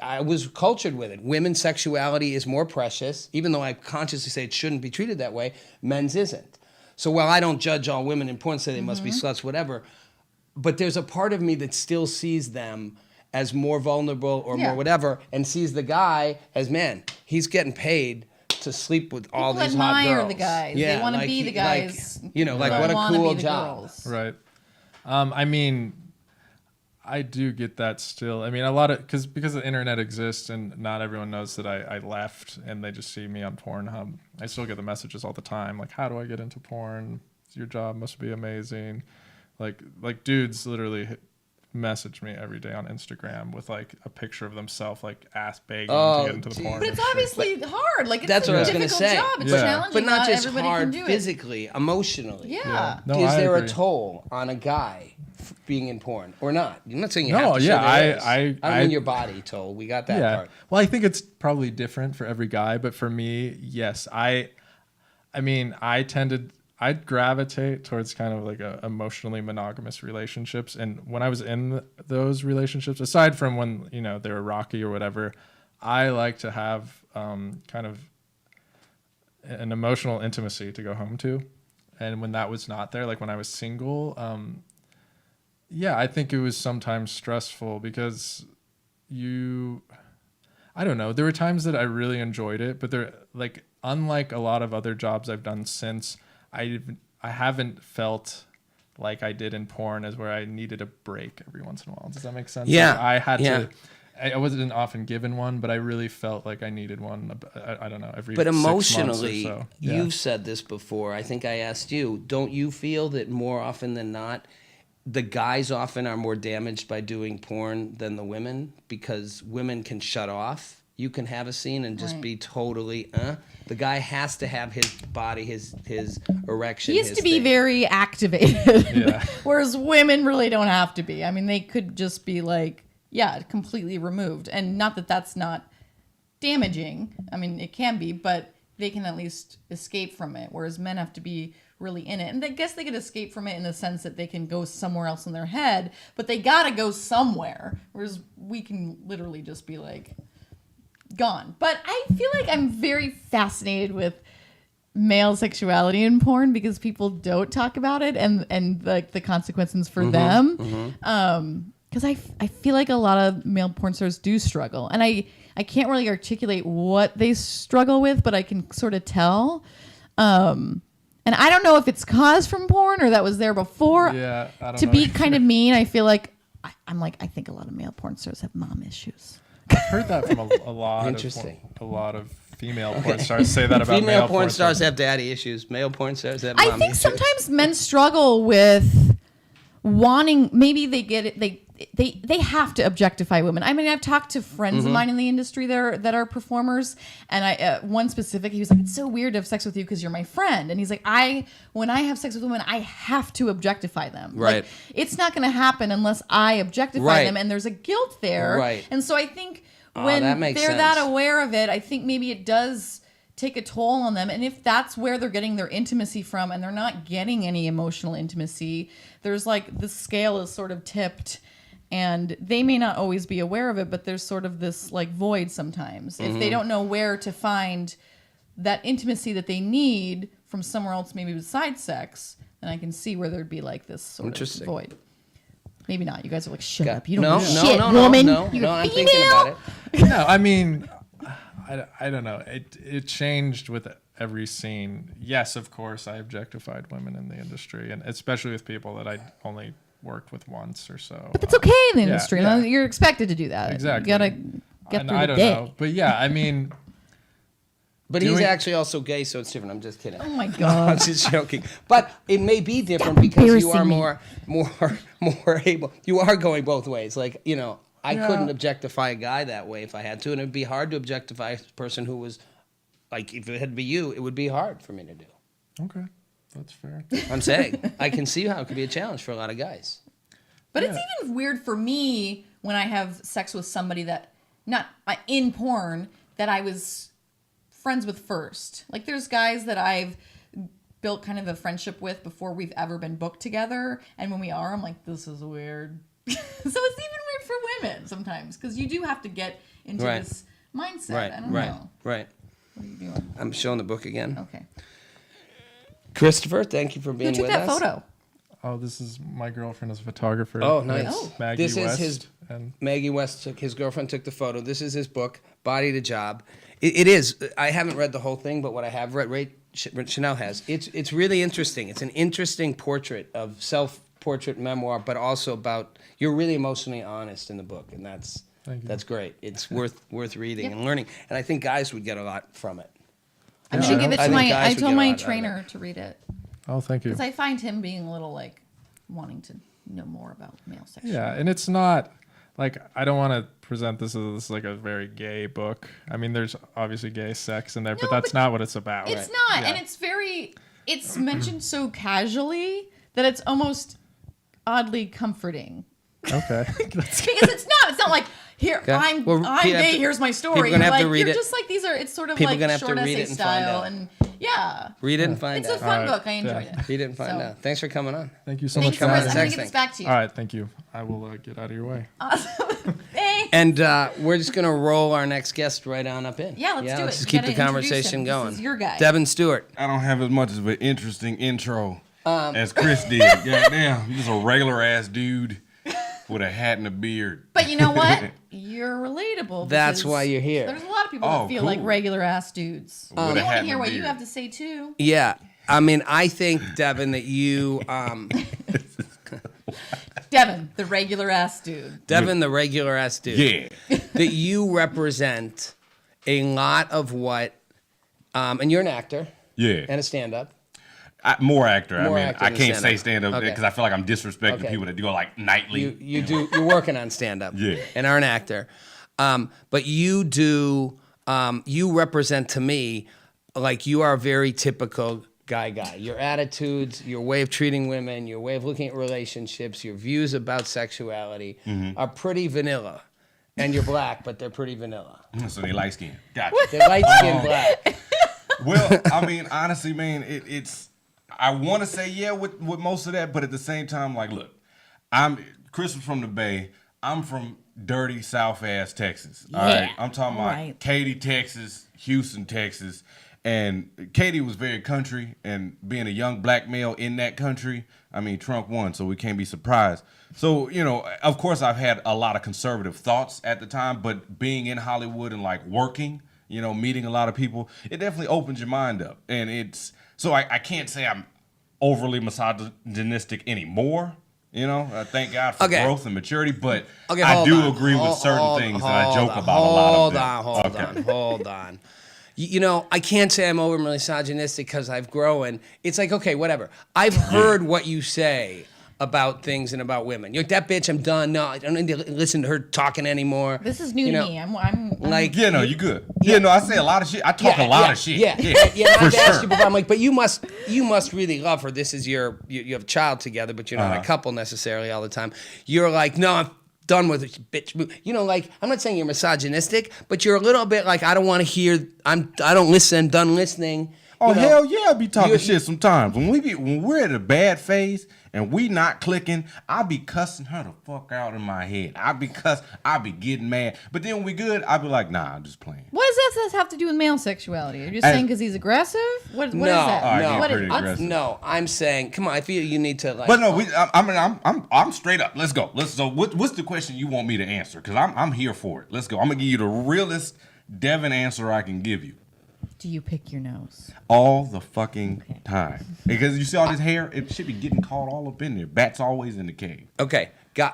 I was cultured with it. Women's sexuality is more precious, even though I consciously say it shouldn't be treated that way. Men's isn't. So while I don't judge all women in porn, say they must be sluts, whatever, but there's a part of me that still sees them as more vulnerable or more whatever, and sees the guy as, man, he's getting paid to sleep with all People these hot admire girls. the guys. They wanna be the guys. Like They what a wanna cool be the job. girls. Right. I mean, I do get that still. I mean, a lot of because the internet exists and not everyone knows that I left and they just see me on Pornhub. I still get the messages all the time, like, "How do I get into porn? Your job must be amazing." Like dudes literally message me every day on Instagram with like a picture of themselves, like ass begging to get into the geez. porn. But it's and shit. obviously hard. Like, it's That's a what I was gonna difficult say. job. It's Yeah. challenging. But not just everybody hard can do physically, emotionally. It. Yeah. No, Is I there a agree. toll on a guy being in porn or not? I'm not saying you No, have to. yeah, sure there is. I don't mean your body toll. We got that part. Well, I think it's probably different for every guy, but for me, yes. I mean, I'd gravitate towards kind of like a emotionally monogamous relationships. And when I was in those relationships, aside from when, they were rocky or whatever, I like to have kind of an emotional intimacy to go home to. And when that was not there, like when I was single, I think it was sometimes stressful because I don't know. There were times that I really enjoyed it, but unlike a lot of other jobs I've done since, I haven't felt like I did in porn, as where I needed a break every once in a while. Does that make sense? Yeah. Like I had to. I wasn't often given one, but I really felt like I needed one. I don't know, every. But 6 months or emotionally, so. you've said this before. I think I asked you. Don't you feel that more often than not, the guys often are more damaged by doing porn than the women, because women can shut off? You can have a scene and just be totally, The guy has to have his body, his erection. He has his to be thing. very activated. Yeah. Whereas women really don't have to be. I mean, they could just be like, completely removed. And not that that's not damaging. I mean, it can be, but they can at least escape from it. Whereas men have to be really in it. And I guess they could escape from it in the sense that they can go somewhere else in their head, but they gotta go somewhere. Whereas we can literally just be like, gone. But I feel like I'm very fascinated with male sexuality in porn because people don't talk about it and like the consequences for them. Because I feel like a lot of male porn stars do struggle, and I can't really articulate what they struggle with, but I can sort of tell. And I don't know if it's caused from porn or that was there before. Yeah, I don't To know. be kind of mean, I feel like I think a lot of male porn stars have mom issues. I've heard that from a lot. Interesting. A lot of female porn stars say that about Female male porn stars have daddy issues. Male porn stars have I mom think issues. sometimes men struggle with wanting. Maybe they get it. They have to objectify women. I mean, I've talked to friends of mine in the industry there that are performers, and I one specific, he was like, "It's so weird to have sex with you because you're my friend." And he's like, when I have sex with women, I have to objectify them. Right. Like, it's not going to happen unless I objectify Right. them, and there's a guilt there. Right. And so I think Oh, when that makes they're that sense. aware of it, I think maybe it does take a toll on them. And if that's where they're getting their intimacy from and they're not getting any emotional intimacy, there's like the scale is sort of tipped and they may not always be aware of it, but there's sort of this like void sometimes. If they don't know where to find that intimacy that they need from somewhere else, maybe besides sex, then I can see where there'd be like this sort of Interesting. void. Maybe not. You guys are like, shut Okay. up. You don't No, know no, shit, no, no, woman. no, You're no, a I'm female. thinking about it. No, I mean, I don't know. It changed with every scene. Yes, of course, I objectified women in the industry, and especially with people that I only worked with once or so. But that's okay in the industry. yeah. You're expected to do that. Exactly. You gotta get through I the don't day. know, but yeah, I mean, But he's actually also gay, so it's different. I'm just kidding. Oh my I'm God. just joking. But it may be different because you are embarrassing more able. You are going both ways. Like, you know, I Yeah. couldn't objectify a guy that way if I had to, and it'd be hard to objectify a person who was like, if it had to be you, it would be hard for me to do. Okay, that's fair. I'm saying I can see how it could be a challenge for a lot of guys. But it's even weird for me when I have sex with somebody that, not in porn, that I was friends with first. Like there's guys that I've built kind of a friendship with before we've ever been booked together. And when we are, I'm like, this is weird. So it's even weird for women sometimes because you do have to get into Right. this mindset. Right, I don't right, know. right. What are you doing? I'm showing the book again. Okay. Christopher, thank you for Who being took with that us. photo? Oh, this is my girlfriend is a photographer. Oh, nice. It's Oh. Maggie This is West. his- And Maggie West his girlfriend took the photo. This is his book, Body to Job. It is. I haven't read the whole thing, but what I have read, Chanel has. It's really interesting. It's an interesting portrait of self-portrait memoir, but also about you're really emotionally honest in the book, and that's Thank you. that's great. It's worth reading and learning, and I think guys would get a lot from it. I'm gonna give it I to think guys I would told get a my lot out of it. trainer to read it oh, thank you. because I find him being a little like wanting to know more about male sexuality. Yeah, and it's not like I don't want to present this as like a very gay book. I mean, there's obviously gay sex in there, but No, that's but not what it's about. It's not, and it's mentioned so casually that it's almost oddly comforting. Okay. Because it's not like here Okay. I'm Well, I'm people have gay. to- Here's my people story. are gonna have like to read you're it. just like these are. It's sort of People are like gonna have to short read essay it and find style, out. and yeah, Read it and find it's a out. fun All right. book. I enjoyed Yeah. it. Read it and find So- out. Thanks for coming on. Thank you so Thanks much so for much. coming I'm on. gonna Sex get this thing. back to you. All right, thank you. I will get out of your way. Thanks. And we're just gonna roll our next guest right on up in. Yeah, let's do it. Let's just You keep the gotta introduce conversation him. going. This is your guy. Devin Stewart. I don't have as much of an interesting intro as Chris did. Goddamn, I'm just a regular ass dude with a hat and a beard. But you know what? You're relatable. That's because why you're here. There's a lot of people Oh, that feel like cool. regular ass dudes. With a I hat want to and hear a what you beard. have to say too. Yeah. I mean, I think, Devin, that you, Devin, the regular ass dude. Devin, the regular ass dude, Yeah. that you represent a lot of what, and you're an actor Yeah. and a stand-up. More actor. More I mean, actor I than can't stand-up. say stand up Okay. because I feel like I'm disrespecting Okay. people that do it like nightly. You're working on stand-up. Yeah. And are an actor. But you do, you represent to me, like you are a very typical guy. Your attitudes, your way of treating women, your way of looking at relationships, your views about sexuality are pretty vanilla. And you're black, but they're pretty vanilla. So they light skin. Gotcha. They're light-skinned black. Well, I mean, honestly, man, it's. I want to say yeah with most of that, but at the same time, like, look, Chris was from the Bay. I'm from dirty South ass Texas. All Yeah. right, I'm talking All about right. Katy, Texas, Houston, Texas, and Katy was very country. And being a young black male in that country, I mean, Trump won, so we can't be surprised. So, you know, of course, I've had a lot of conservative thoughts at the time, but being in Hollywood and like working, you know, meeting a lot of people, it definitely opens your mind up. And it's so I can't say I'm overly misogynistic anymore. You know, thank God for Okay. growth and maturity, but Okay, I hold do on. agree with certain Hold- things that I hold joke on, about a lot of them. Hold on. You know, I can't say I'm over misogynistic because I've grown. It's like, okay, whatever. I've heard what you say about things and about women. You're like, that bitch, I'm done. No, I don't need to listen to her talking anymore. This is new You to know, me. I'm Like, Yeah, no, you good. Yeah, no, I say a lot of shit. I talk a lot of shit. Yeah, for I've asked sure. you before. I'm like, but you must really love her. This is you have a child together, but you're not a couple necessarily all the time. You're like, no, I'm done with it, bitch. You know, like, I'm not saying you're misogynistic, but you're a little bit like, I don't want to hear. I don't listen. Done listening. Oh You know, hell yeah, I be talking you- shit sometimes. When we're at a bad phase and we not clicking, I be cussing her the fuck out in my head. I be getting mad. But then when we good, I be like, nah, I'm just playing. What does that have to do with male sexuality? Are you just As- saying because he's aggressive? What is No, that? I no, get What is- pretty I'm- aggressive. No, I'm saying, come on. I feel you need to like. But no, I'm straight up. Let's go. So what's the question you want me to answer? Because I'm here for it. Let's go. I'm gonna give you the realest Devin answer I can give you. Do you pick your nose? All the fucking time. Because you see all this hair, it should be getting caught all up in there. Bat's always in the cave. Okay.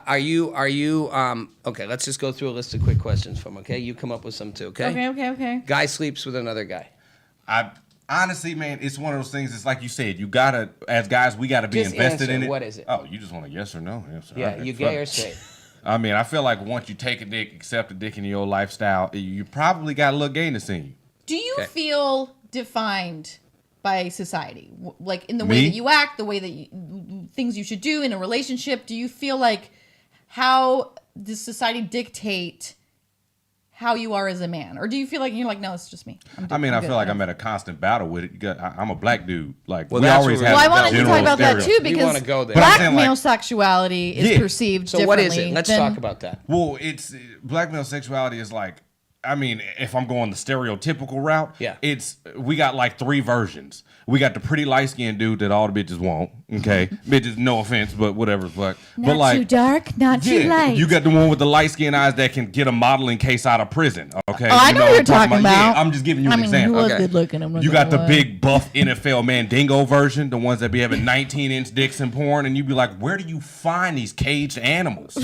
Are you okay, let's just go through a list of quick questions from, okay? You come up with some too, okay? Okay. Guy sleeps with another guy. I honestly, man, it's one of those things. It's like you said, you gotta, as guys, we gotta be Just invested answer. in it. What is it? Oh, you just want a yes or no answer. Yeah, Okay, you fuck gay it. or straight? I mean, I feel like once you take a dick, accept a dick into your lifestyle, you probably got a little gayness in you. Do you Okay. feel defined by society? Like in the Me? way that you act, the way that things you should do in a relationship? Do you feel like how does society dictate how you are as a man? Or do you feel like you're like, no, it's just me? I mean, I feel like I'm at. at a constant battle with it. I'm a black dude. Like, Well, we that's always what have Well, I wanted to general talk about that too stereotypes. We because wanna go there. But I'm black saying, like- male sexuality is Yeah. perceived So differently. what is it? Let's than- talk about that. Well, it's black male sexuality is like, I mean, if I'm going the stereotypical route, Yeah. we got like 3 versions. We got the pretty light skinned dude that all the bitches want. Okay, bitches, no offense, but whatever, fuck. Not but like, too dark, not too yeah, light. you got the one with the light skinned eyes that can get a modeling case out of prison. Okay, Oh, I know what you're talking about. Yeah, I'm just giving you I an mean, example. he was Okay. good looking. I'm not You got the gonna lie. big buff NFL Mandingo version, the ones that be having 19-inch dicks in porn, and you be like, where do you find these caged animals?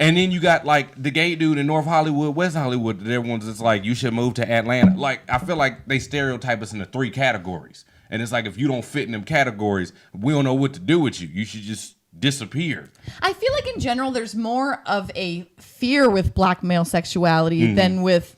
And then you got like the gay dude in North Hollywood, West Hollywood. They're ones that's like, you should move to Atlanta. Like, I feel like they stereotype us into 3 categories. And it's like, if you don't fit in them categories, we don't know what to do with you. You should just disappear. I feel like in general, there's more of a fear with black male sexuality than with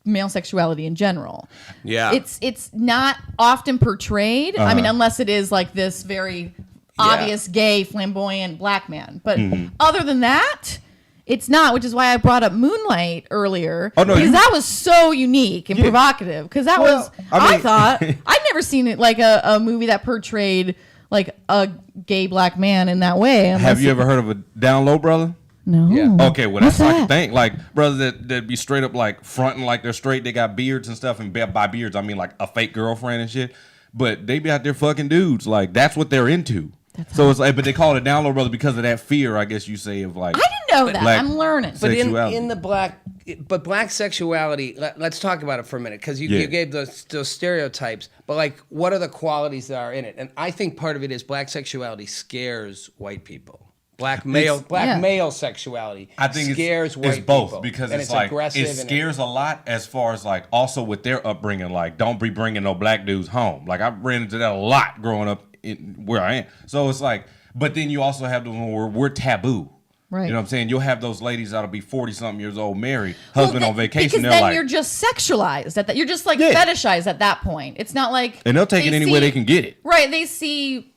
male sexuality in general. Yeah. It's not often portrayed. I mean, unless it is like this very obvious gay, flamboyant black man. But other than that, it's not, which is why I brought up Moonlight earlier. Oh, no, because you- that was so unique and provocative. Because that Well, was, I I mean- thought, I'd never seen it like a movie that portrayed like a gay black man in that way. Have you ever heard of a down low brother? No. Yeah. Okay, well, that's What's like a that? thing. Like, brothers that be straight up like fronting like they're straight, they got beards and stuff. And by beards, I mean like a fake girlfriend and shit. But they be out there fucking dudes. Like, that's what they're into. So it's like, but they call it a down low brother because of that fear, I guess you say, of like. I didn't know that. black- I'm learning. But Sexuality. in the black sexuality, let's talk about it for a minute because you Yeah. gave those stereotypes. But like, what are the qualities that are in it? And I think part of it is black sexuality scares white people. Black Yeah. male sexuality I think scares white it's both people. because And it's like aggressive it and scares a lot as far as like also with their upbringing, like don't be bringing no black dudes home. Like I ran into that a lot growing up in where I am. So it's like, but then you also have the one where we're taboo. Right. You know what I'm saying? You'll have those ladies that'll be 40-something years old, married, husband Well, on vacation. Because They're then like, you're just sexualized at that. You're just like Yeah. fetishized at that point. It's not like and they'll take it any way they can get it. Right. They see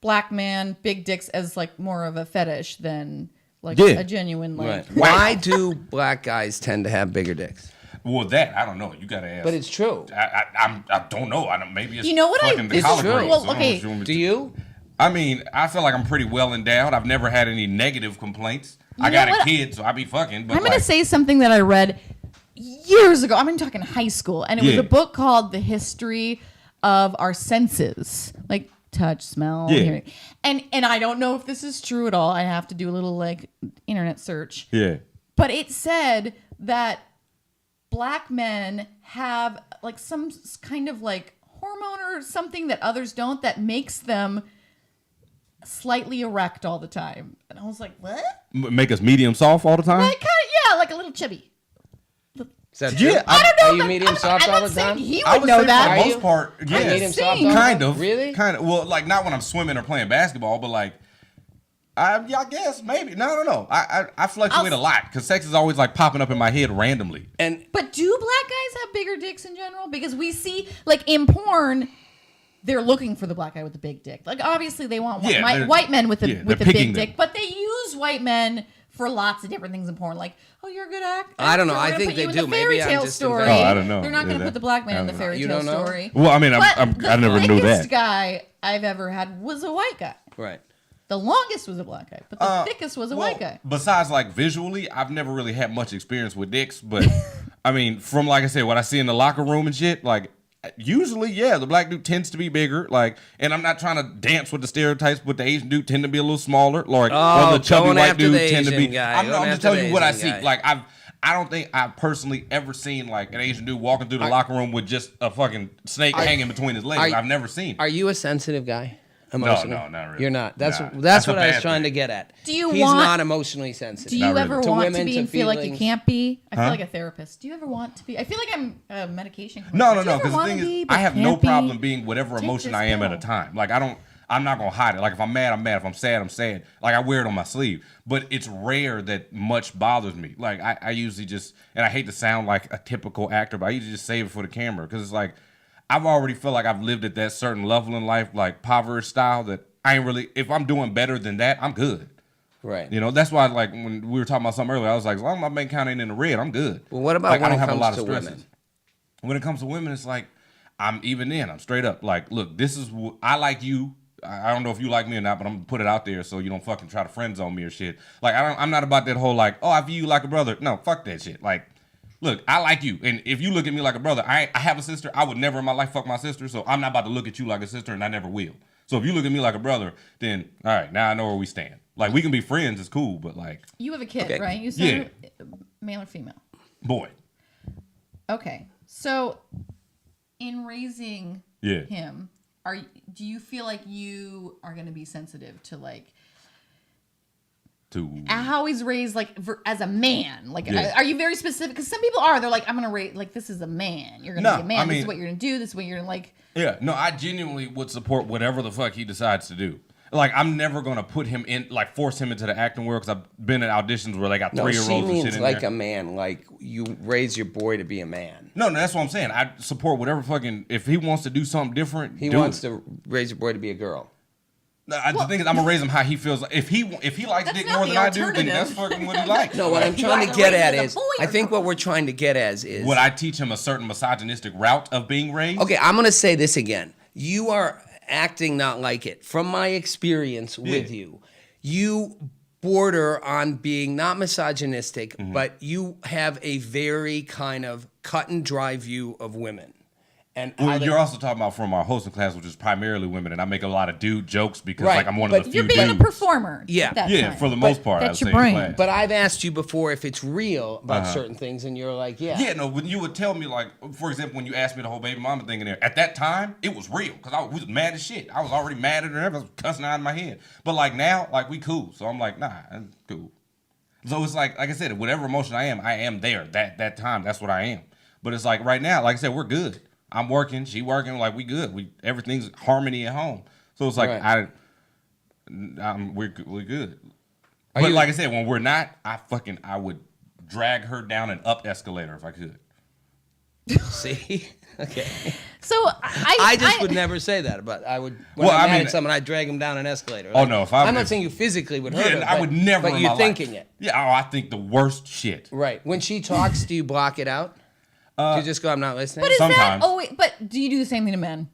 black man, big dicks as like more of a fetish than like Yeah. a genuine like. Right. Why do black guys tend to have bigger dicks? Well, that I don't know. You gotta ask. But it's true. I don't know. I don't. Maybe it's You know what I- fucking the this is college true. grades. Well, I don't know okay. what you want me Do to- you? I mean, I feel like I'm pretty well endowed. I've never had any negative complaints. I know got a what? kid, so I be fucking. But I'm going like, to say something that I read years ago. I'm talking high school, and it was Yeah. a book called "The History of Our Senses," like touch, smell, Yeah. hearing. And I don't know if this is true at all. I have to do a little like internet search. yeah, But it said that black men have like some kind of like hormone or something that others don't that makes them slightly erect all the time. And I was like, what? make us medium soft all the time. Like, kind of, yeah, like a little chubby. Is that true? Yeah, I don't know. Are you medium soft I'm all not the saying time? he I would would know say that. for Are the you? most part, I'm yeah, just medium soft saying. all the kind time? of, Really? kind of. Well, like not when I'm swimming or playing basketball, but like. I guess maybe. No, I don't know. I fluctuate a lot because sex is always like popping up in my head randomly. And But do black guys have bigger dicks in general? Because we see, like in porn, they're looking for the black guy with the big dick. Like obviously they want Yeah, they're- white men with yeah, a they're big picking dick, them. but they use white men for lots of different things in porn. Like, oh, you're a good actor. I don't know. We're I gonna think put they you in do. the fairy Maybe I'm tale just story. inventing. Oh, I don't know. They're not going to Yeah, put the black man I in the don't know. fairy You tale don't know? story. Well, I mean, But I never the knew thickest that. guy I've ever had was a white guy. right. The longest was a black guy, but the thickest was a white guy. Besides, like visually, I've never really had much experience with dicks, but I mean, from like I said, what I see in the locker room and shit, like usually, yeah, the black dude tends to be bigger. Like, and I'm not trying to dance with the stereotypes, but the Asian dude tend to be a little smaller. Like, Oh, or the chubby going white after dude the tend to Asian be. guy, I'm going just after telling the you what I Asian see. guy. Like, I don't think I've personally ever seen like an Asian dude walking through the locker room with just a fucking snake hanging between his legs. I've never seen. Are you a sensitive guy? emotional? No, not really. You're not. That's Nah. that's That's a what I was bad trying to thing. get at. Do you He's want- not emotionally sensitive. Do you Not ever really. To want women, to be to and feel like you feelings. can't be? I Huh? feel like a therapist. Do you ever want to be? I feel like I'm a medication. No, clinician. Do you because ever the wanna thing be, is, but I have no can't be? problem being whatever Take emotion this I am at a pill. time. Like I'm not gonna hide it. Like if I'm mad, I'm mad. If I'm sad, I'm sad. Like I wear it on my sleeve. But it's rare that much bothers me. Like I usually just, and I hate to sound like a typical actor, but I usually just save it for the camera because it's like I've already felt like I've lived at that certain level in life, like poverty style, that I ain't really. If I'm doing better than that, I'm good. Right. You know, that's why like when we were talking about something earlier, I was like, as long as my bank account ain't in the red, I'm good. Well, what about like, when I it don't have a comes lot of to stresses. women? When it comes to women, it's like I'm even in. I'm straight up. Like, look, this is I like you. I don't know if you like me or not, but I'm gonna put it out there so you don't fucking try to friend zone me or shit. Like I'm not about that whole like, oh, I view you like a brother. No, fuck that shit. Like, look, I like you, and if you look at me like a brother, I have a sister. I would never in my life fuck my sister, so I'm not about to look at you like a sister, and I never will. So if you look at me like a brother, then all right, now I know where we stand. Like we can be friends, it's cool, but like, You have a kid, Okay. right? You said male or female. boy, Okay, so in raising Yeah. him, do you feel like you are going to be sensitive to like to how he's raised, like as a man? Like, Yeah. are you very specific? Because some people are. They're like, I'm going to raise like this is a man. You're going to No, be a man. I This mean- is what you're going to do. This is what you're going to like. yeah, no, I genuinely would support whatever the fuck he decides to do. Like I'm never gonna put him in, like force him into the acting world because I've been at auditions where they got No, 3-year-olds she and shit means in like there. a man. Like you raise your boy to be a man. No, that's what I'm saying. I support whatever fucking, if he wants to do something different, He do wants it. to raise your boy to be a girl. The thing is, I'm gonna raise him how he feels. If he likes That's dick not more the than I do, then alternative. that's fucking what he likes. No, what I'm You trying to either get raise at as a is, boy I or think girl. what we're trying to get at is, Would I teach him a certain misogynistic route of being raised? okay, I'm going to say this again. You are acting not like it. From my experience with you, you border on being not misogynistic, Mm-hmm. but you have a very kind of cut and dry view of women. And how Well, they- you're also talking about from our hosting class, which is primarily women, and I make a lot of dude jokes because Right, like I'm one but of the few You're being dudes. a performer. Yeah. At that Yeah, time. for the most part, that's I'd your say in brain. class. but I've asked you before if it's real about certain things, and you're like, yeah. Yeah, no, when you would tell me, like, for example, when you asked me the whole baby mama thing in there, at that time, it was real because I was mad as shit. I was already mad at her. I was cussing out in my head. But, like, now, like, we cool. So I'm like, nah, I'm cool. So it's like I said, whatever emotion I am there. That time, that's what I am. But it's like right now, like I said, we're good. I'm working, she working, like, we good. Everything's harmony at home. So it's like, Right. we're good. Are But you- like I said, when we're not, I would drag her down an up escalator if I could. See? Okay. So I just would never say that, but I would. When Well, I'm I mad mean- at someone, I'd drag him down an escalator. Oh, no, if I'm- not saying you physically would hurt Yeah, her, I would never. But in you're my thinking life. it, Yeah, I think the worst shit. right? When she talks, do you block it out? Do you just go, "I'm not listening"? But is that? Sometimes. Oh wait, but do you do the same thing to men?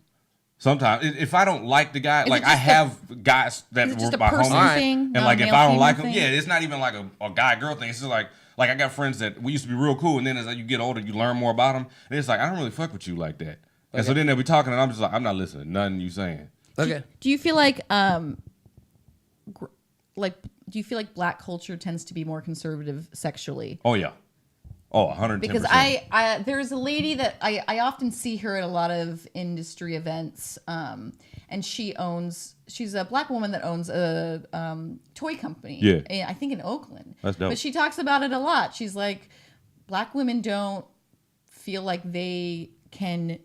Sometimes, if I don't like the guy, it like I just a- have guys that Is it were just a my person homies, thing? and not like a if I don't male-female like them, thing? yeah, it's not even like a guy girl thing. It's just like I got friends that we used to be real cool, and then as you get older, you learn more about them, and it's like I don't really fuck with you like that. And so then they'll be talking, and I'm just like, I'm not listening to nothing you saying. Okay. Do you feel like do you feel like black culture tends to be more conservative sexually? Oh yeah, oh 110%. Because I there's a lady that I often see her at a lot of industry events, and she's a black woman that owns a toy company. Yeah. I think in Oakland. That's dope. But she talks about it a lot. She's like, black women don't feel like they can,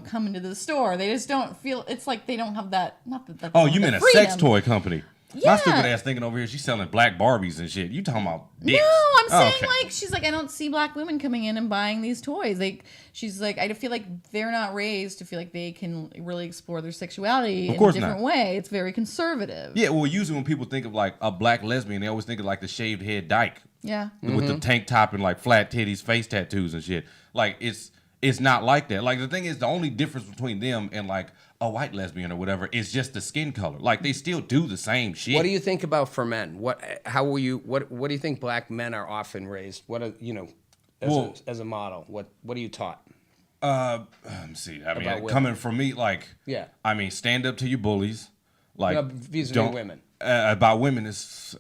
come into the store. They just don't feel. It's like they don't have that. Not that. Oh, you mean a sex freedom. toy company? My Yeah. stupid ass thinking over here, she's selling black Barbies and shit. You talking about dicks? No, I'm saying okay. like she's like I don't see black women coming in and buying these toys. She's like I feel like they're not raised to feel like they can really explore their sexuality in a course different not. way. It's very conservative. Yeah, well, usually when people think of like a black lesbian, they always think of like the shaved head dyke Yeah. with the tank top and like flat titties, face tattoos and shit. Like it's not like that. Like the thing is, the only difference between them and like a white lesbian or whatever is just the skin color. Like they still do the same shit. What do you think about for men? What do you think black men are often raised? What are as a model? What are you taught? Let me see. I About mean, women. coming from me, like, Yeah. I mean, stand up to your bullies. Like, vis-a-vis don't- women. About women is,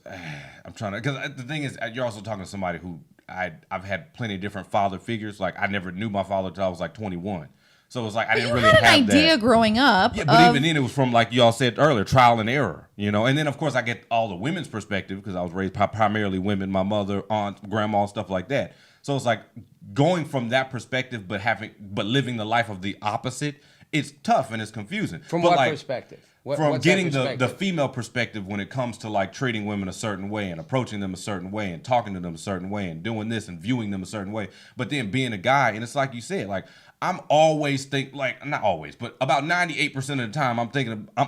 I'm trying to, because the thing is, you're also talking to somebody who I've had plenty of different father figures. Like, I never knew my father until I was like 21. So it was like I didn't You really had have an idea that. growing up. Yeah, but of- even then it was from, like y'all said earlier, trial and error, you know. And then of course I get all the women's perspective because I was raised by primarily women, my mother, aunt, grandma, stuff like that. So it's like going from that perspective, but living the life of the opposite. It's tough and it's confusing. From But what like, perspective? From What's that getting the perspective? female perspective when it comes to like treating women a certain way and approaching them a certain way and talking to them a certain way and doing this and viewing them a certain way. But then being a guy, and it's like you said, like I'm always not always, but about 98% of the time I'm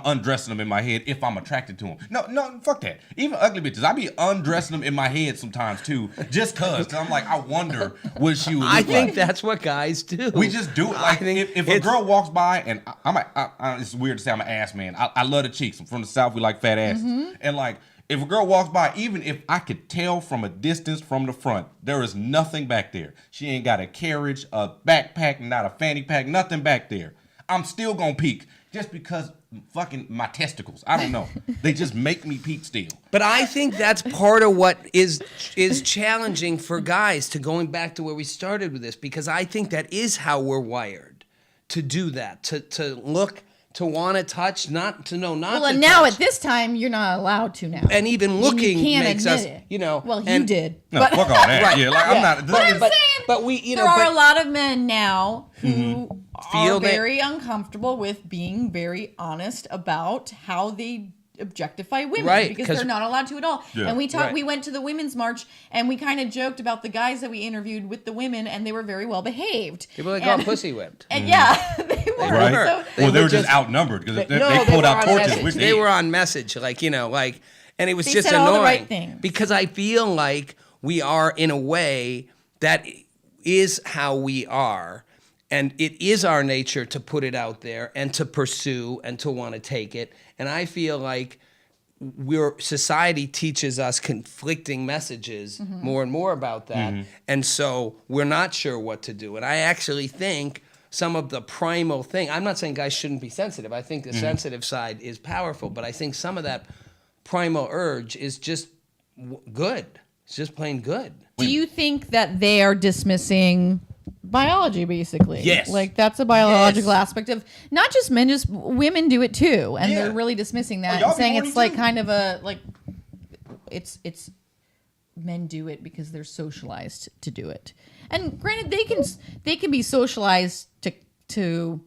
undressing them in my head if I'm attracted to them. No, fuck that. Even ugly bitches, I be undressing them in my head sometimes too, just cause I'm like, I wonder what she would look I think like. that's what guys do. We just do it. I Like think if a it's- girl walks by and it's weird to say I'm an ass man. I love the cheeks. I'm from the South. We like fat asses. And like if a girl walks by, even if I could tell from a distance from the front, there is nothing back there. She ain't got a carriage, a backpack, not a fanny pack, nothing back there. I'm still gonna peek just because fucking my testicles. I don't know. They just make me peek still. But I think that's part of what is challenging for guys, to going back to where we started with this, because I think that is how we're wired to do that, to look, to want to touch, not to know, not well, to and now touch. at this time, you're not allowed to now. And even And looking you can't makes admit us, it. you know. Well, you and- did. No, fuck all that. Right. Yeah, like I'm not. But I'm but- saying but we, you know, there are but- a lot of men now who Feel are that- very uncomfortable with being very honest about how they objectify women, Right, because 'cause- they're not allowed to at all. Yeah. And we talked. Right. We went to the women's march and we kind of joked about the guys that we interviewed with the women, and they were very well behaved. People that and, got pussy whipped. And yeah, they were. Right. So, Well, they were were just just- outnumbered because they No, pulled were out on torches. message. We're They dead. were on message, like, you know, like, and it was They just said annoying. all the right things. Because I feel like we are in a way that is how we are, and it is our nature to put it out there and to pursue and to want to take it. And I feel like society teaches us conflicting messages more and more about that, and so we're not sure what to do. And I actually think some of the primal thing, I'm not saying guys shouldn't be sensitive, I think the sensitive side is powerful, but I think some of that primal urge is just good. It's just plain good. do you think that they are dismissing biology, basically? Yes. Like that's a biological Yes. aspect of not just men, just women do it too, and Yeah. they're really dismissing that Oh, y'all and saying be it's horny like too. kind of a like it's men do it because they're socialized to do it. And granted, they can be socialized to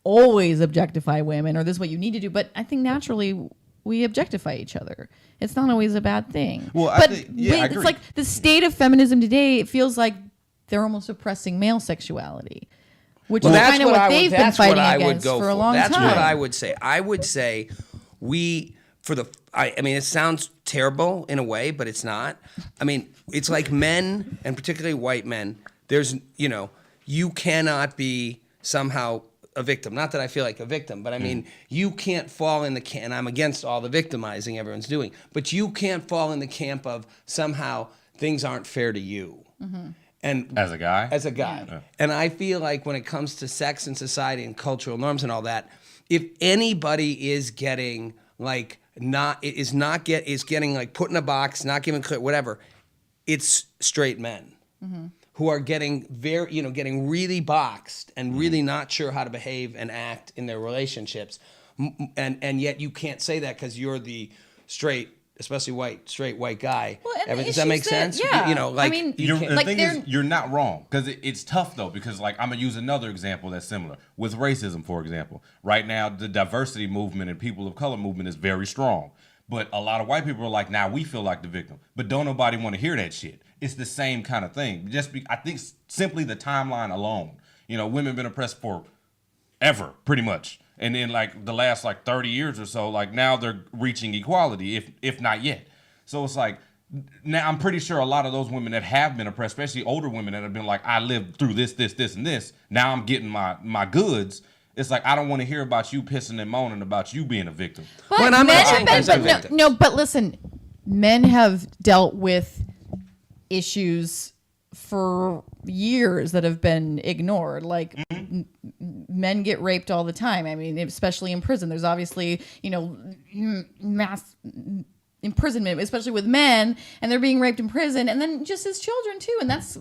always objectify women, or this is what you need to do. But I think naturally we objectify each other. It's not always a bad thing. Well, I but think- yeah, I it's agree. like the state of feminism today. It feels like they're almost oppressing male sexuality, which is kind of what they've been fighting against for a long That's time. what I would say. I would say I mean, it sounds terrible in a way, but it's not. I mean, it's like men, and particularly white men, there's, you know, you cannot be somehow a victim. Not that I feel like a victim, but I mean, you can't fall in the camp, and I'm against all the victimizing everyone's doing, but you can't fall in the camp of somehow things aren't fair to you. And As a guy? as a guy. Yeah. And I feel like when it comes to sex and society and cultural norms and all that, if anybody is getting like is getting like put in a box, not given clear, whatever, it's straight men who are getting getting really boxed and really not sure how to behave and act in their relationships, and yet you can't say that because you're the straight, especially straight white guy. Well, and the Does that make issues that- sense? yeah. You know, like I mean, you The can't- like thing they're- is, you're not wrong because it's tough though. Because like I'm gonna use another example that's similar with racism, for example. Right now, the diversity movement and people of color movement is very strong, but a lot of white people are like, "Now we feel like the victim," but don't nobody want to hear that shit. It's the same kind of thing. I think simply the timeline alone. You know, women been oppressed for ever, pretty much, and then like the last like 30 years or so, like now they're reaching equality, if not yet. So it's like, now I'm pretty sure a lot of those women that have been oppressed, especially older women that have been like, I lived through this, and this. Now I'm getting my goods. It's like, I don't want to hear about you pissing and moaning about you being a victim. But Well, and I'm not men saying have guys are been, victims. no, but listen, men have dealt with issues for years that have been ignored. Like men get raped all the time. I mean, especially in prison. There's obviously, mass imprisonment, especially with men, and they're being raped in prison, and then just as children too. And that's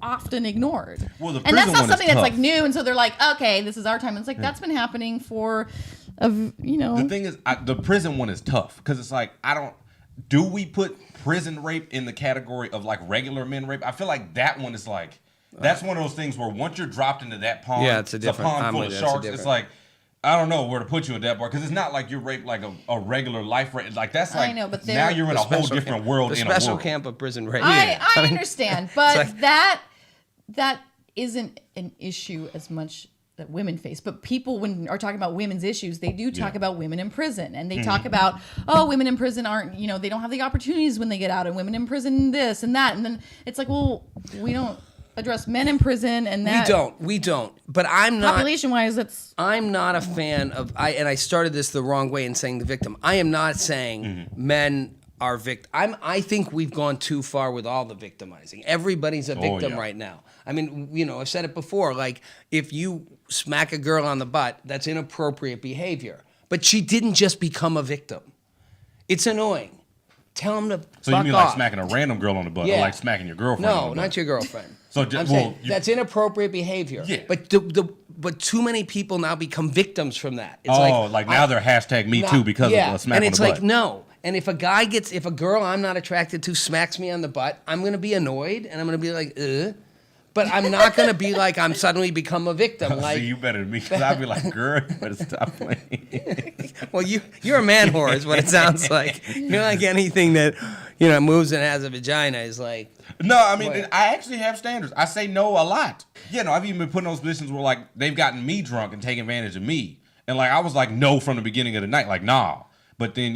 often ignored. Well, the and that's prison not one is something that's like tough. new, and so they're like, okay, this is our time. It's like that's been happening for, The thing is, the prison one is tough because it's like do we put prison rape in the category of like regular men rape? I feel like that one is like that's one of those things where once you're dropped into that pond, Yeah, it's a different- pond I'm full with of you, it's a sharks. It's different- like I don't know where to put you at that part because it's not like you're raped like a regular life rape. Like that's like I know, but now you're in a whole different world. The in a special world. camp of prison rape. I mean, understand, but like- that isn't an issue as much that women face. But people, when are talking about women's issues, they do talk about women in prison, and they talk about, oh, women in prison aren't, they don't have the opportunities when they get out, and women in prison this and that, and then it's like, well, we don't address men in prison, and that We don't. But I'm not. population-wise, that's I'm not a fan of I started this the wrong way in saying the victim. I am not saying men are I think we've gone too far with all the victimizing. Everybody's a victim yeah. right now. I mean, I've said it before, like if you smack a girl on the butt, that's inappropriate behavior. But she didn't just become a victim. It's annoying. Tell them to So you fuck mean off. like smacking a random girl on the butt, or like smacking your girlfriend? on No, the butt? not your girlfriend. So I'm well, saying you- that's inappropriate behavior. Yeah. But too many people now become victims from that. It's like now they're hashtag me too because of a smack and on it's the like butt. no. And if a girl I'm not attracted to smacks me on the butt, I'm gonna be annoyed and I'm gonna be like, ugh. But I'm not gonna be like I'm suddenly become a victim. Like, See, you better than me because I'd be like, girl, you better stop playing. well, you're a man whore is what it sounds like. You're like anything that moves and has a vagina is like. No, I mean, What? I actually have standards. I say no a lot. I've even been put in those positions where like they've gotten me drunk and taken advantage of me, and like I was like no from the beginning of the night, like nah. But then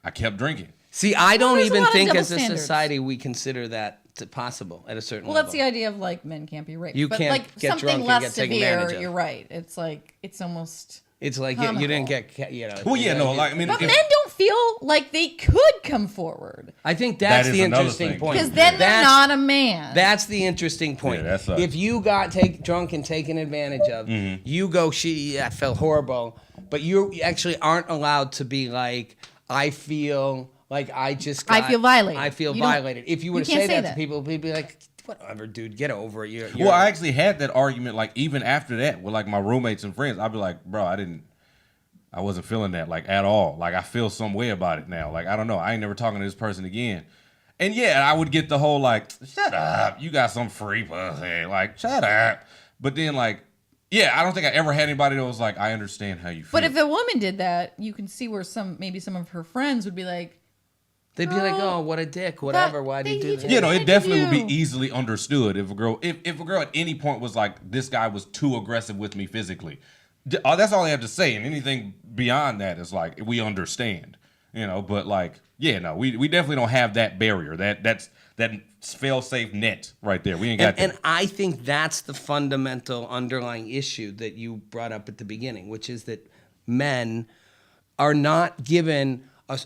I kept drinking. See, I don't there's a even lot of think double as a standards. society we consider that possible at a certain well, level. that's the idea of like men can't be raped. You but can't like get something drunk and less get taken advantage severe. of. You're right. It's like it's almost. It's like you didn't Comical. get. Well, yeah, no, like I mean, But if- men don't feel like they could come forward I think that's That is the another interesting thing. point. because then they're That's- not a man. That's the interesting point. Yeah, that sucks. If you got drunk and taken advantage of, you go, I felt horrible, but you actually aren't allowed to be like, I feel like I just I feel violated. I feel You don't- violated. If you were you to can't say say that, that. to people, people would be like, whatever, dude, get over it. You're, well, I actually had that argument like even after that with like my roommates and friends. I'd be like, bro, I wasn't feeling that like at all. Like I feel some way about it now. Like I don't know. I ain't never talking to this person again. And yeah, I would get the whole like, shut up, you got some free pussy. Like shut up. But then like, yeah, I don't think I ever had anybody that was like, I understand how you feel. But if a woman did that, you can see where maybe some of her friends would be like, they'd be like, Oh, oh, what a dick, whatever. Why did you do he that? just- you know, it definitely would you. be easily understood if a girl at any point was like, this guy was too aggressive with me physically. That's all I have to say. And anything beyond that is like, we understand, but like, yeah, no, we definitely don't have that barrier. That's that fail-safe net right there. We ain't got that. And I think that's the fundamental underlying issue that you brought up at the beginning, which is that men are not given a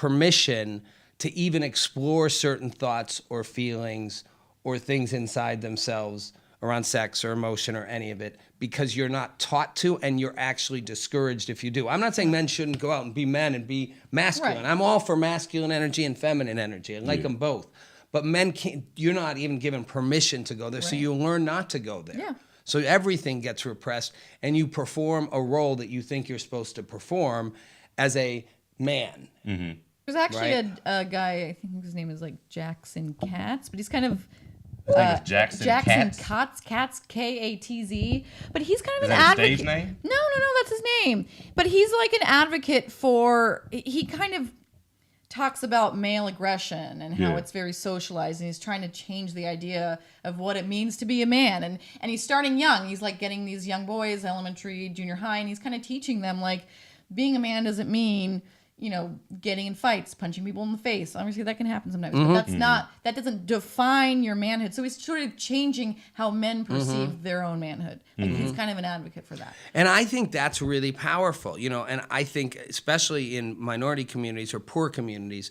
permission to even explore certain thoughts or feelings or things inside themselves around sex or emotion or any of it because you're not taught to and you're actually discouraged if you do. I'm not saying men shouldn't go out and be men and be masculine. Right. I'm all for masculine energy and feminine energy. I like them both. But men can't, you're not even given permission to go there, so you learn not to go there. Yeah. So everything gets repressed and you perform a role that you think you're supposed to perform as a man. there's actually Right. a guy, I think his name is like Jackson Katz, but he's kind of His name is Jackson Katz? Katz, Katz, but he's kind of Is an that his advocate. stage name? No, that's his name. But he's like an advocate for. He kind of talks about male aggression and how Yeah. it's very socialized, and he's trying to change the idea of what it means to be a man. And he's starting young. He's like getting these young boys, elementary, junior high, and he's kind of teaching them like being a man doesn't mean getting in fights, punching people in the face. Obviously, that can happen sometimes, but that's not. That doesn't define your manhood. So he's sort of changing how men perceive their own manhood. Like he's kind of an advocate for that. And I think that's really powerful, and I think especially in minority communities or poor communities,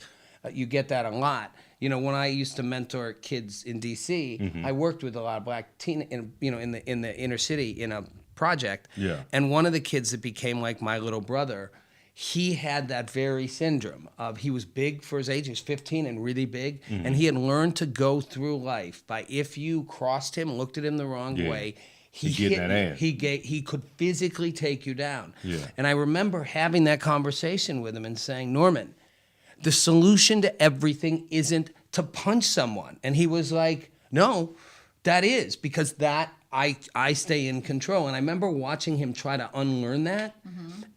you get that a lot. When I used to mentor kids in DC, I worked with a lot of black teen, in the inner city in a project. Yeah. And one of the kids that became like my little brother, he had that very syndrome of he was big for his age. He was 15 and really big. And he had learned to go through life by if you crossed him, looked at him the wrong way, he get hit that you. ass. He could physically take you down. Yeah. And I remember having that conversation with him and saying, Norman, the solution to everything isn't to punch someone. And he was like, no, that is, because that I stay in control. And I remember watching him try to unlearn that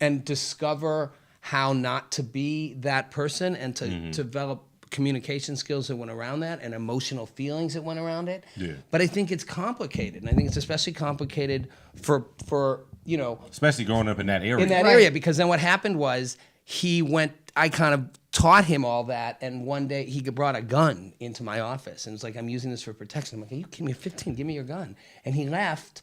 and discover how not to be that person and to develop communication skills that went around that and emotional feelings that went around it. Yeah. But I think it's complicated. And I think it's especially complicated for Especially growing up in that area. in that area, because then what happened was I kind of taught him all that, and one day he brought a gun into my office and was like, I'm using this for protection. I'm like, are you kidding me? You're 15, give me your gun. And he left,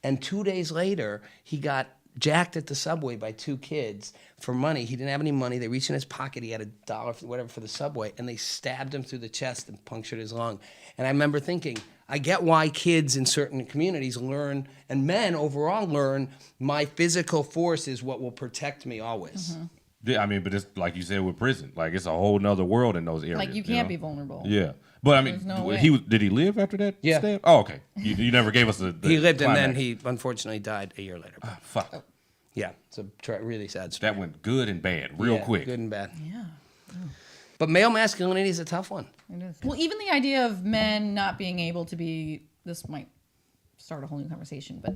and 2 days later, he got jacked at the subway by 2 kids for money. He didn't have any money. They reached in his pocket. He had $1 for whatever for the subway, and they stabbed him through the chest and punctured his lung. And I remember thinking, I get why kids in certain communities learn, and men overall learn, my physical force is what will protect me always. Yeah, I mean, but it's like you said with prison, like it's a whole nother world in those areas. Like you can't know? be vulnerable. Yeah, but I mean, There's no way. did he live after that? Yeah. Stab? Oh, okay. You never gave us the He lived, and then climax. he unfortunately died a year later. Fuck. Yeah, it's a really sad story. That went good and bad real Yeah, quick. Good and bad. Yeah. But male masculinity is a tough one. It is. Well, even the idea of men not being able to be, this might start a whole new conversation, but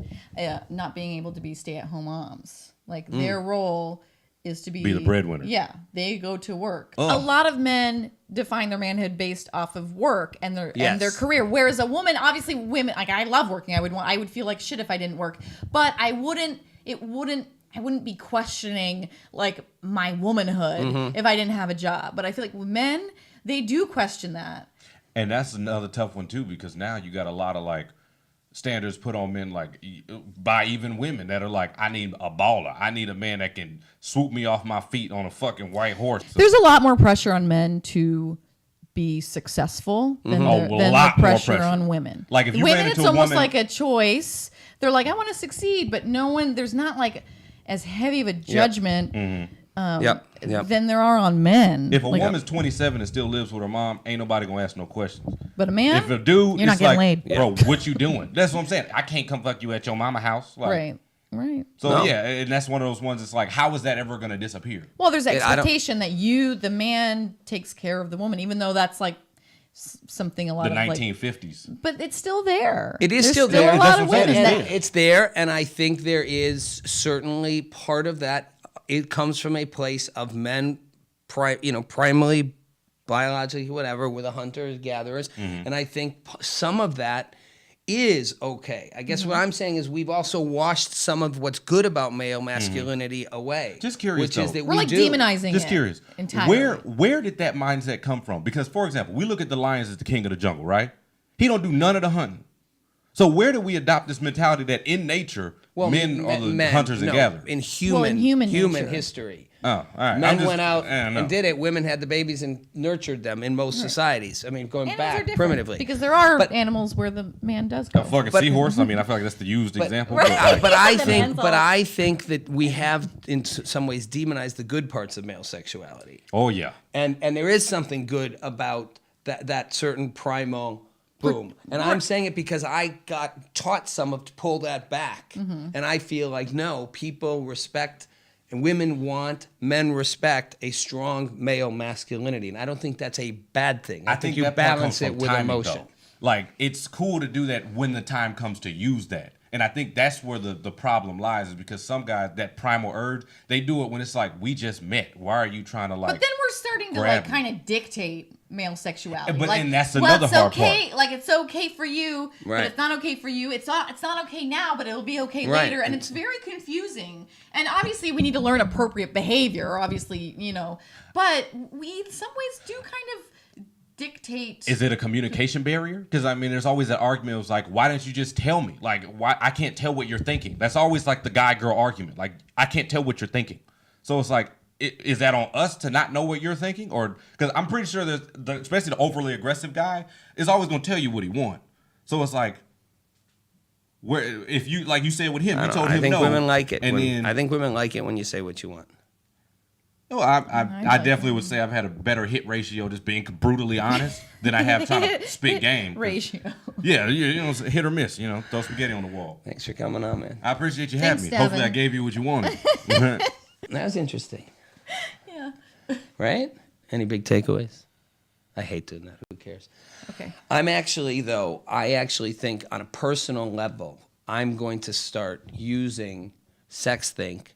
not being able to be stay-at-home moms. Like their role is to be the breadwinner. Yeah, they go to work. A lot of men define their manhood based off of work and their career, whereas a woman, obviously, women, like I love working. I would feel like shit if I didn't work, but I wouldn't be questioning like my womanhood if I didn't have a job. But I feel like with men, they do question that. And that's another tough one too, because now you got a lot of like standards put on men, like by even women that are like, I need a baller. I need a man that can swoop me off my feet on a fucking white horse. There's a lot more pressure on men to be successful than the pressure on women. Like if you women, ran into it's a almost woman, like a choice. They're like, I want to succeed, but there's not like as heavy of a judgment than there are on men. if a woman's 27 and still lives with her mom, ain't nobody gonna ask no questions. But a man, If a dude, you're not it's getting like, laid. bro, what you doing? That's what I'm saying. I can't come fuck you at your mama house. Like, Right. So yeah, and that's one of those ones. It's like, how is that ever gonna disappear? Well, there's expectation that the man, takes care of the woman, even though that's like something a lot The of 1950s. like, but it's still there. It is There's still there. A lot That's of what I'm women saying. that It's there, and I think there is certainly part of that. It comes from a place of men, primarily, biologically, whatever, with the hunters, gatherers, and I think some of that is okay. I guess what I'm saying is we've also washed some of what's good about male masculinity away. Just curious, which is though. that we're we like do. demonizing Just it curious. entirely. Where did that mindset come from? Because, for example, we look at the lion as the king of the jungle, right? He don't do none of the hunting. So where did we adopt this mentality that in nature, men are the hunters and gatherers? In human nature. history. Oh, all right. Men went out and did it. Women had the babies and nurtured them in most societies. I mean, going Animals are back different, primitively. because there are But- animals where the man does go. A fucking seahorse. I mean, I feel like that's the used example. Right. But like, But I The think, men's but all- I think that we have, in some ways, demonized the good parts of male sexuality, oh yeah. and there is something good about that certain primal boom. And I'm saying it because I got taught some of to pull that back, and I feel like no, people respect. And men respect a strong male masculinity. And I don't think that's a bad thing. I think you that part balance comes it from with timing, emotion. though. Like, it's cool to do that when the time comes to use that. And I think that's where the problem lies, is because some guys, that primal urge, they do it when it's like, we just met. Why are you trying to like? But then we're starting to grab like me? kind of dictate male sexuality. But- like, and that's well, another it's hard okay. part. Like it's okay for you, Right. but it's not okay for you. It's not okay now, but it'll be okay Right. later. And it's very confusing. And obviously, we need to learn appropriate behavior. Obviously, but we in some ways do kind of dictate. Is it a communication barrier? Because I mean, there's always that argument of like, why didn't you just tell me? Like, why I can't tell what you're thinking? That's always like the guy-girl argument. Like, I can't tell what you're thinking. So it's like, is that on us to not know what you're thinking? Or because I'm pretty sure that especially the overly aggressive guy is always going to tell you what he wants. So it's like, where if you like you said with him, you told him I think no. women like it. And then I think women like it when you say what you want. Oh, I definitely would say I've had a better hit ratio just being brutally honest than I have trying to spit game. Ratio. Yeah, you know, it's hit or miss. You know, throw spaghetti on the wall. Thanks for coming on, man. I appreciate you Thanks, having me. Devin. Hopefully, I gave you what you wanted. That was interesting. Yeah. Right? Any big takeaways? I hate doing that. Who cares? Okay. I actually think on a personal level, I'm going to start using SexThink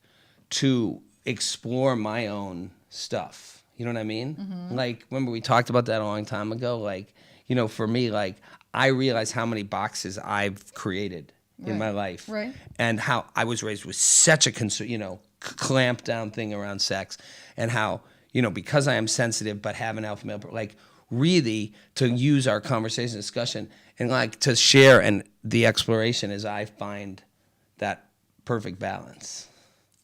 to explore my own stuff. You know what I mean? Mm-hmm. Like, remember we talked about that a long time ago? Like, you know, for me, like, I realize how many boxes I've created in my life. Right. And how I was raised with such a, clamp down thing around sex. And how, because I am sensitive but have an alpha male, like, really to use our conversation discussion and, like, to share and the exploration as I find that perfect balance.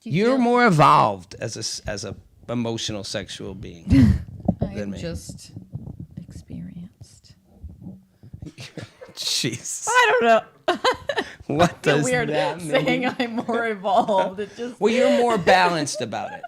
You're more evolved as a emotional sexual being than I'm me. just experienced. Jeez. I don't know. What Feel does weird that mean? saying I'm more evolved. It just. Well, you're more balanced about it.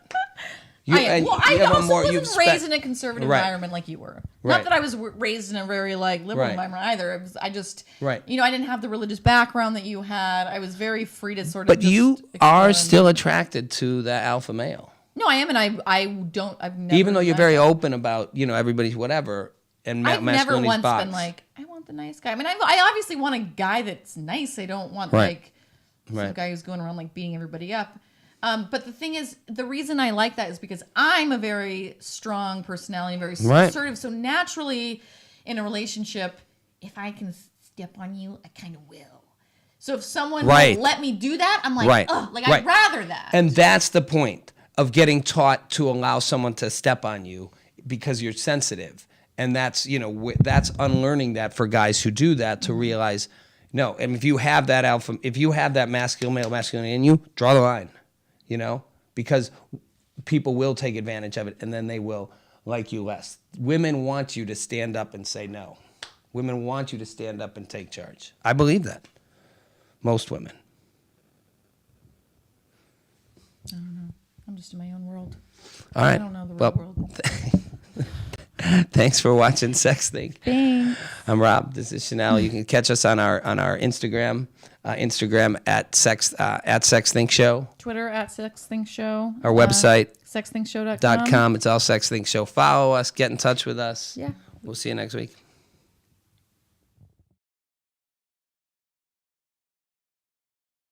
I also you wasn't raised in a conservative Right. environment like you were. Right. Not that I was raised in a very liberal Right. environment either. I just, Right. I didn't have the religious background that you had. I was very free to sort of. But just you explore are and- still attracted to the alpha male. No, I am, and I've never. Even though you're denied very that. open about, everybody's whatever and I've never masculinity's once box. been like, I want the nice guy. I mean, I obviously want a guy that's nice. I don't want Right. like some Right. guy who's going around like beating everybody up. But the thing is, the reason I like that is because I'm a very strong personality, very Right. assertive. So naturally, in a relationship, if I can step on you, I kind of will. So if someone Right. will let me do that, I'm like, Right. oh, like Right. I'd rather that. And that's the point of getting taught to allow someone to step on you because you're sensitive. And that's, that's unlearning that for guys who do that to realize, no, and if you have that male masculinity in you, draw the line, because people will take advantage of it and then they will like you less. Women want you to stand up and say no. Women want you to stand up and take charge. I believe that. Most women. I'm just in my own world. All right. I don't know the real Well, world. Thanks for watching Sex Think. Thanks. I'm Rob. This is Chanel. You can catch us on our Instagram, at Sex Think Show. Twitter at Sex Think Show. Our website SexThinkShow.com. .com. It's all Sex Think Show. Follow us. Get in touch with us. Yeah. We'll see you next week.